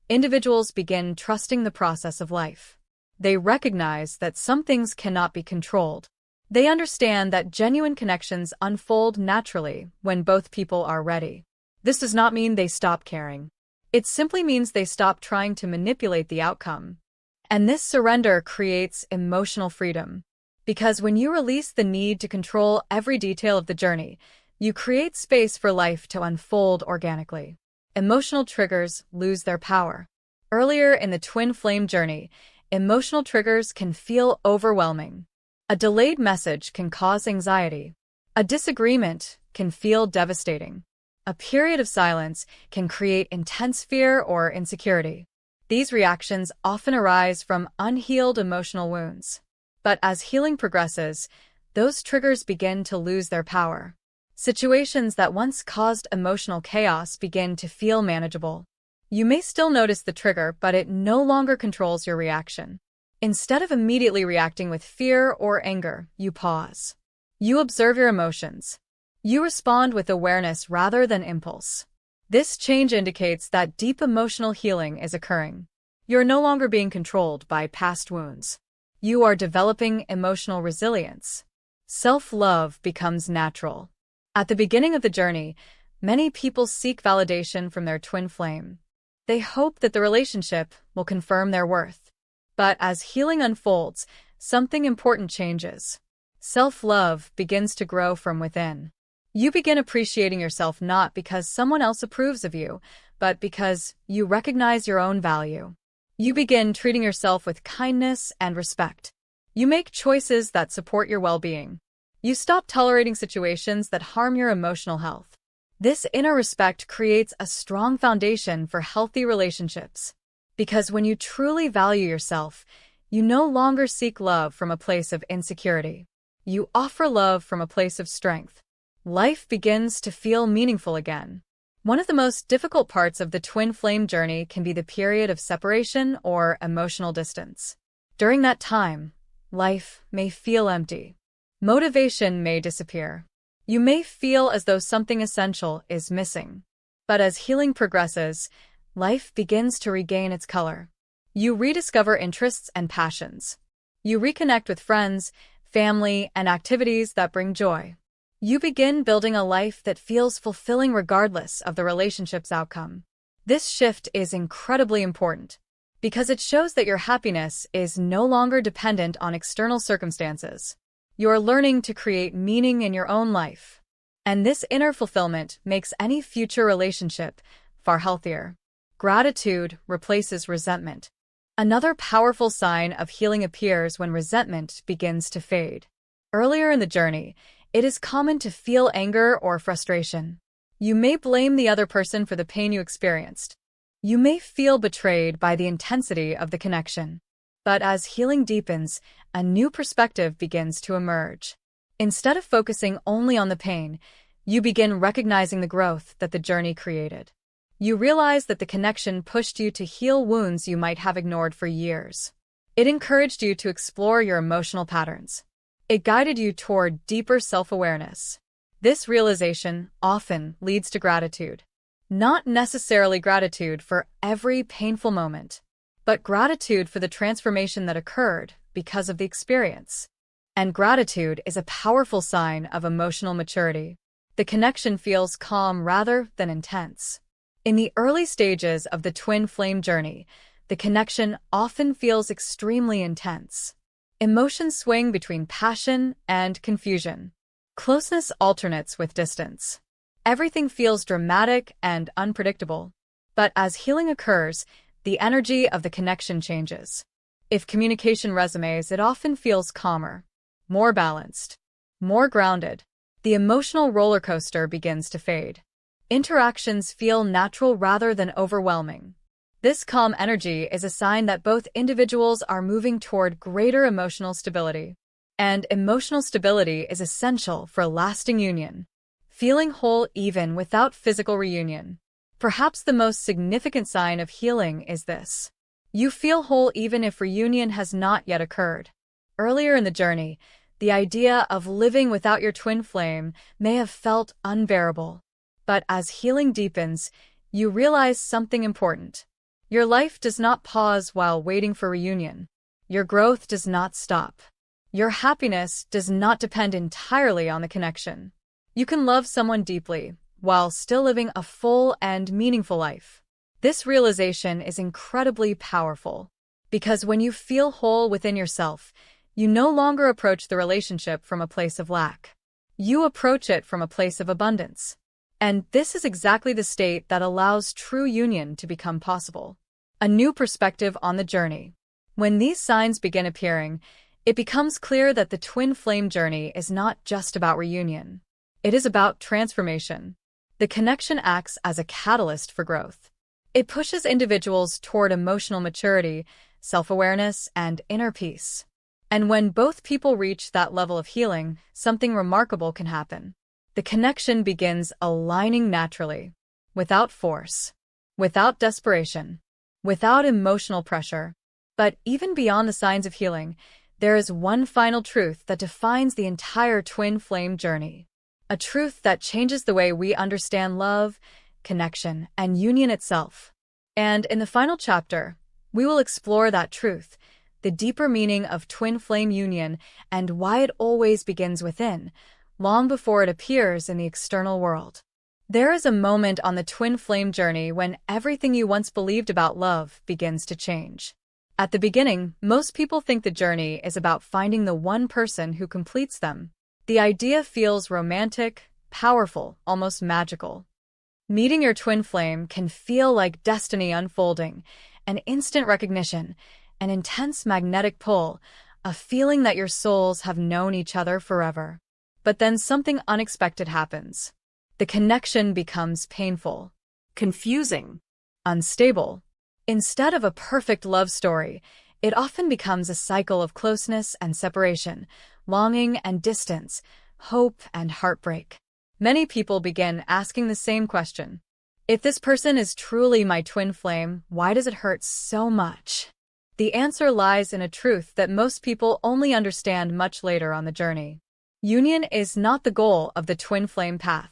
individuals begin trusting the process of life. They recognize that some things cannot be controlled. They understand that genuine connections unfold naturally when both people are ready. This does not mean they stop caring. It simply means they stop trying to manipulate the outcome. And this surrender creates emotional freedom. Because when you release the need to control every detail of the journey, you create space for life to unfold organically. Emotional triggers lose their power. Earlier in the twin flame journey, emotional triggers can feel overwhelming. A delayed message can cause anxiety. A disagreement can feel devastating. A period of silence can create intense fear or insecurity. These reactions often arise from unhealed emotional wounds. But as healing progresses, those triggers begin to lose their power. Situations that once caused emotional chaos begin to feel manageable. You may still notice the trigger, but it no longer controls your reaction. Instead of immediately reacting with fear or anger, you pause. You observe your emotions. You respond with awareness rather than impulse. This change indicates that deep emotional healing is occurring. You're no longer being controlled by past wounds. You are developing emotional resilience. Self-love becomes natural. At the beginning of the journey, many people seek validation from their twin flame. They hope that the relationship will confirm their worth. But as healing unfolds, something important changes. Self-love begins to grow from within. You begin appreciating yourself not because someone else approves of you, but because you recognize your own value. You begin treating yourself with kindness and respect. You make choices that support your well-being. You stop tolerating situations that harm your emotional health. This inner respect creates a strong foundation for healthy relationships. Because when you truly value yourself, you no longer seek love from a place of insecurity. You offer love from a place of strength. Life begins to feel meaningful again. One of the most difficult parts of the twin flame journey can be the period of separation or emotional distance. During that time, life may feel empty. Motivation may disappear. You may feel as though something essential is missing. But as healing progresses, life begins to regain its color. You rediscover interests and passions. You reconnect with friends, family, and activities that bring joy. You begin building a life that feels fulfilling regardless of the relationship's outcome. This shift is incredibly important because it shows that your happiness is no longer dependent on external circumstances. You're learning to create meaning in your own life. And this inner fulfillment makes any future relationship far healthier. Gratitude replaces resentment. Another powerful sign of healing appears when resentment begins to fade. Earlier in the journey, it is common to feel anger or frustration. You may blame the other person for the pain you experienced. You may feel betrayed by the intensity of the connection. But as healing deepens, a new perspective begins to emerge. Instead of focusing only on the pain, you begin recognizing the growth that the journey created. You realize that the connection pushed you to heal wounds you might have ignored for years. It encouraged you to explore your emotional patterns. It guided you toward deeper self-awareness. This realization often leads to gratitude. Not necessarily gratitude for every painful moment, but gratitude for the transformation that occurred because of the experience. And gratitude is a powerful sign of emotional maturity. The connection feels calm rather than intense. In the early stages of the twin flame journey, the connection often feels extremely intense. Emotions swing between passion and confusion. Closeness alternates with distance. Everything feels dramatic and unpredictable. But as healing occurs, the energy of the connection changes. If communication resonates, it often feels calmer, more balanced, more grounded. The emotional roller coaster begins to fade. Interactions feel natural rather than overwhelming. This calm energy is a sign that both individuals are moving toward greater emotional stability. And emotional stability is essential for lasting union. Feeling whole even without physical reunion. Perhaps the most significant sign of healing is this. You feel whole even if reunion has not yet occurred. Earlier in the journey, the idea of living without your twin flame may have felt unbearable. But as healing deepens, you realize something important. Your life does not pause while waiting for reunion. Your growth does not stop. Your happiness does not depend entirely on the connection. You can love someone deeply while still living a full and meaningful life. This realization is incredibly powerful because when you feel whole within yourself, you no longer approach the relationship from a place of lack. You approach it from a place of abundance. And this is exactly the state that allows true union to become possible. A new perspective on the journey. When these signs begin appearing, it becomes clear that the twin flame journey is not just about reunion. It is about transformation. The connection acts as a catalyst for growth. It pushes individuals toward emotional maturity, self-awareness, and inner peace. And when both people reach that level of healing, something remarkable can happen. The connection begins aligning naturally, without force, without desperation, without emotional pressure. But even beyond the signs of healing, there is one final truth that defines the entire twin flame journey. A truth that changes the way we understand love, connection, and union itself. And in the final chapter, we will explore that truth, the deeper meaning of twin flame union, and why it always begins within, long before it appears in the external world. There is a moment on the twin flame journey when everything you once believed about love begins to change. At the beginning, most people think the journey is about finding the one person who completes them. The idea feels romantic, powerful, almost magical. Meeting your twin flame can feel like destiny unfolding, an instant recognition, an intense magnetic pull, a feeling that your souls have known each other forever. But then something unexpected happens. The connection becomes painful, Confusing. unstable. Instead of a perfect love story, it often becomes a cycle of closeness and separation, longing and distance, hope and heartbreak. Many people begin asking the same question. If this person is truly my twin flame, why does it hurt so much? The answer lies in a truth that most people only understand much later on the journey. Union is not the goal of the twin flame path.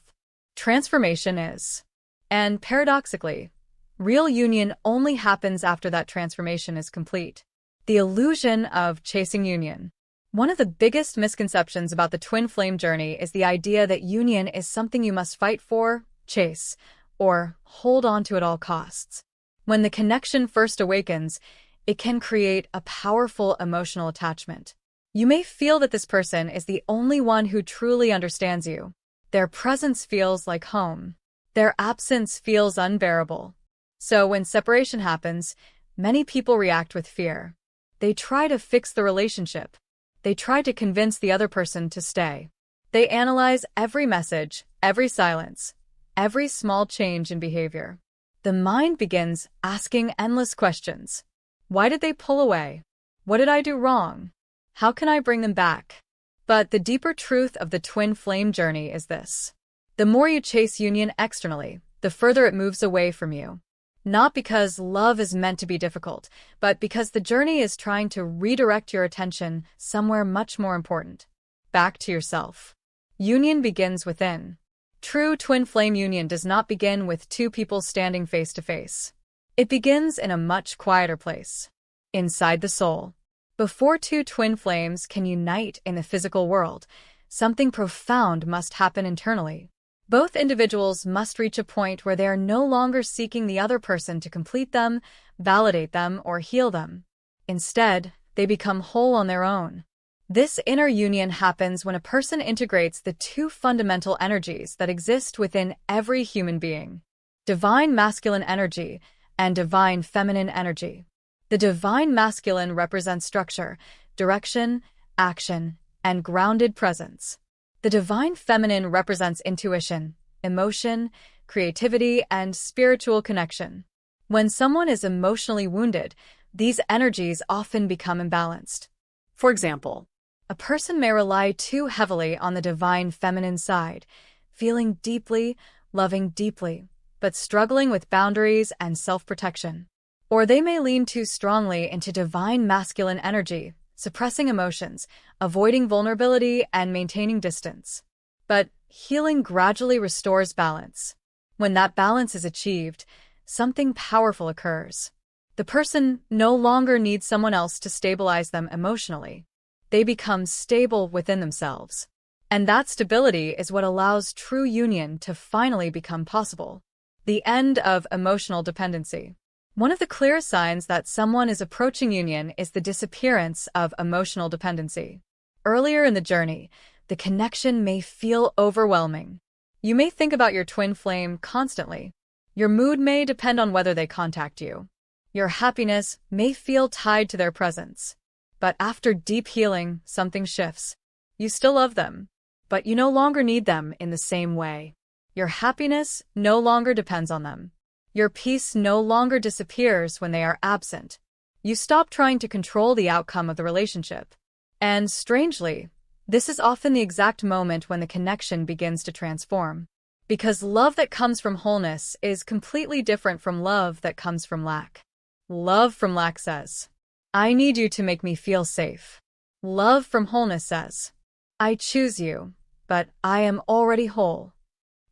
Transformation is. And paradoxically, real union only happens after that transformation is complete. The illusion of chasing union. One of the biggest misconceptions about the twin flame journey is the idea that union is something you must fight for, chase, or hold on to at all costs. When the connection first awakens, it can create a powerful emotional attachment. You may feel that this person is the only one who truly understands you. Their presence feels like home. Their absence feels unbearable. So when separation happens, many people react with fear. They try to fix the relationship. They try to convince the other person to stay. They analyze every message, every silence, every small change in behavior. The mind begins asking endless questions. Why did they pull away? What did I do wrong? How can I bring them back? But the deeper truth of the twin flame journey is this. The more you chase union externally, the further it moves away from you. Not because love is meant to be difficult, but because the journey is trying to redirect your attention somewhere much more important. Back to yourself. Union begins within. True twin flame union does not begin with two people standing face to face. It begins in a much quieter place. Inside the soul. Before two twin flames can unite in the physical world, something profound must happen internally. Both individuals must reach a point where they are no longer seeking the other person to complete them, validate them, or heal them. Instead, they become whole on their own. This inner union happens when a person integrates the two fundamental energies that exist within every human being: divine masculine energy and divine feminine energy. The divine masculine represents structure, direction, action, and grounded presence. The divine feminine represents intuition, emotion, creativity, and spiritual connection. When someone is emotionally wounded, these energies often become imbalanced. For example, A person may rely too heavily on the divine feminine side, feeling deeply, loving deeply, but struggling with boundaries and self-protection. Or they may lean too strongly into divine masculine energy, suppressing emotions, avoiding vulnerability, and maintaining distance. But healing gradually restores balance. When that balance is achieved, something powerful occurs. The person no longer needs someone else to stabilize them emotionally. They become stable within themselves. And that stability is what allows true union to finally become possible. The end of emotional dependency. One of the clearest signs that someone is approaching union is the disappearance of emotional dependency. Earlier in the journey, the connection may feel overwhelming. You may think about your twin flame constantly. Your mood may depend on whether they contact you. Your happiness may feel tied to their presence. But after deep healing, something shifts. You still love them, but you no longer need them in the same way. Your happiness no longer depends on them. Your peace no longer disappears when they are absent. You stop trying to control the outcome of the relationship. And strangely, this is often the exact moment when the connection begins to transform. Because love that comes from wholeness is completely different from love that comes from lack. Love from lack says, I need you to make me feel safe. Love from wholeness says, I choose you, but I am already whole.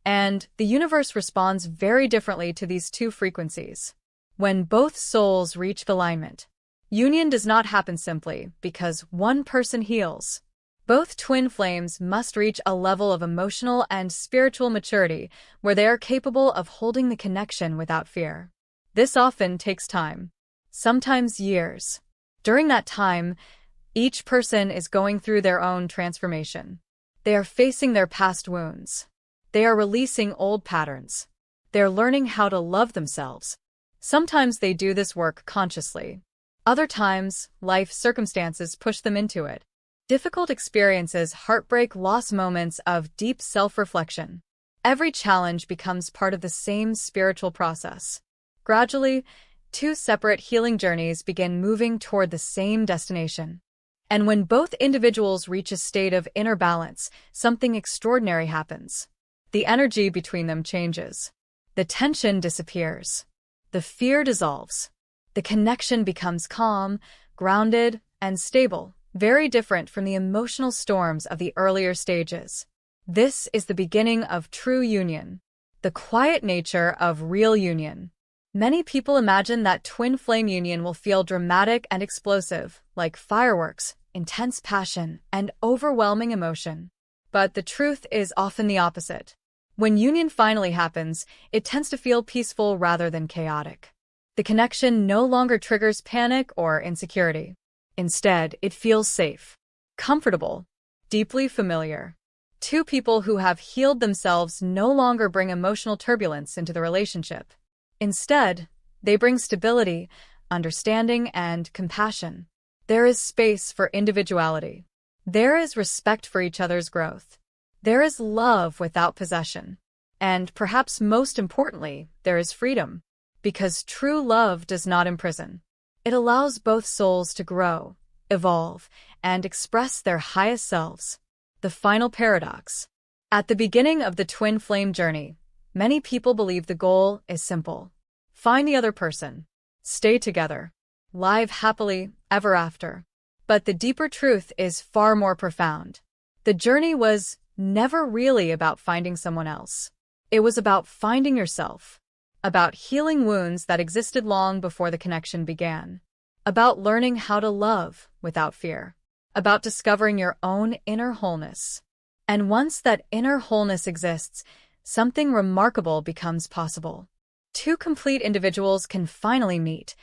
And the universe responds very differently to these two frequencies. When both souls reach alignment, union does not happen simply because one person heals. Both twin flames must reach a level of emotional and spiritual maturity where they are capable of holding the connection without fear. This often takes time, sometimes years. During that time, each person is going through their own transformation. They are facing their past wounds. They are releasing old patterns. They're learning how to love themselves. Sometimes they do this work consciously. Other times, life circumstances push them into it. Difficult experiences, heartbreak, loss, moments of deep self-reflection. Every challenge becomes part of the same spiritual process. Gradually, two separate healing journeys begin moving toward the same destination. And when both individuals reach a state of inner balance, something extraordinary happens. The energy between them changes. The tension disappears. The fear dissolves. The connection becomes calm, grounded, and stable, very different from the emotional storms of the earlier stages. This is the beginning of true union, the quiet nature of real union. Many people imagine that twin flame union will feel dramatic and explosive, like fireworks, intense passion, and overwhelming emotion. But the truth is often the opposite. When union finally happens, it tends to feel peaceful rather than chaotic. The connection no longer triggers panic or insecurity. Instead, it feels safe, comfortable, deeply familiar. Two people who have healed themselves no longer bring emotional turbulence into the relationship. Instead, they bring stability, understanding, and compassion. There is space for individuality. There is respect for each other's growth. There is love without possession. And perhaps most importantly, there is freedom. Because true love does not imprison. It allows both souls to grow, evolve, and express their highest selves. The final paradox. At the beginning of the twin flame journey, many people believe the goal is simple. Find the other person. Stay together. Live happily ever after. But the deeper truth is far more profound. The journey was never really about finding someone else. It was about finding yourself. About healing wounds that existed long before the connection began. About learning how to love without fear. About discovering your own inner wholeness. And once that inner wholeness exists, something remarkable becomes possible. Two complete individuals can finally meet,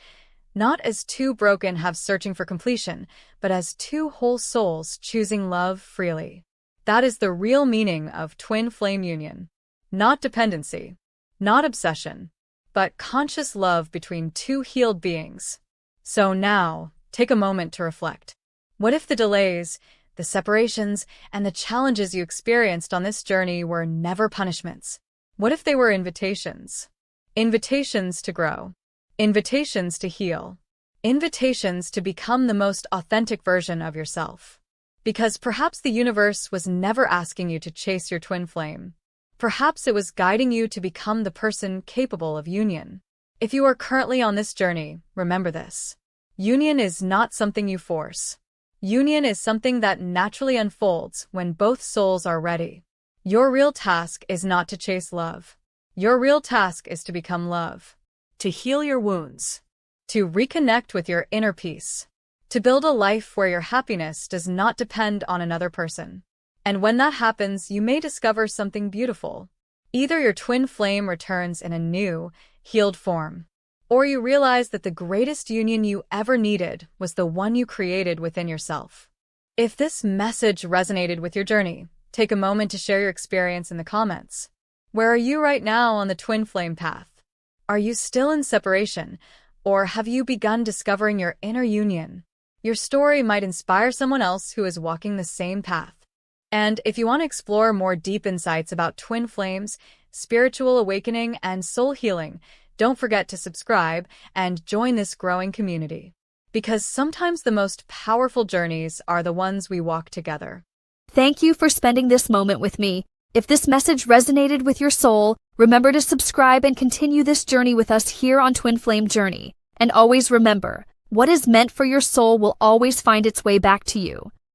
not as two broken halves searching for completion, but as two whole souls choosing love freely. That is the real meaning of twin flame union. Not dependency, not obsession, but conscious love between two healed beings. So now, take a moment to reflect. What if the delays, the separations, and the challenges you experienced on this journey were never punishments? What if they were invitations? Invitations to grow. Invitations to heal. Invitations to become the most authentic version of yourself. Because perhaps the universe was never asking you to chase your twin flame. Perhaps it was guiding you to become the person capable of union. If you are currently on this journey, remember this. Union is not something you force. Union is something that naturally unfolds when both souls are ready. Your real task is not to chase love. Your real task is to become love. To heal your wounds. To reconnect with your inner peace. To build a life where your happiness does not depend on another person. And when that happens, you may discover something beautiful. Either your twin flame returns in a new, healed form, or you realize that the greatest union you ever needed was the one you created within yourself. If this message resonated with your journey, take a moment to share your experience in the comments. Where are you right now on the twin flame path? Are you still in separation, or have you begun discovering your inner union? Your story might inspire someone else who is walking the same path. And if you want to explore more deep insights about twin flames, spiritual awakening, and soul healing, don't forget to subscribe and join this growing community. Because sometimes the most powerful journeys are the ones we walk together. Thank you for spending this moment with me. If this message resonated with your soul, remember to subscribe and continue this journey with us here on Twin Flame Journey. And always remember, what is meant for your soul will always find its way back to you.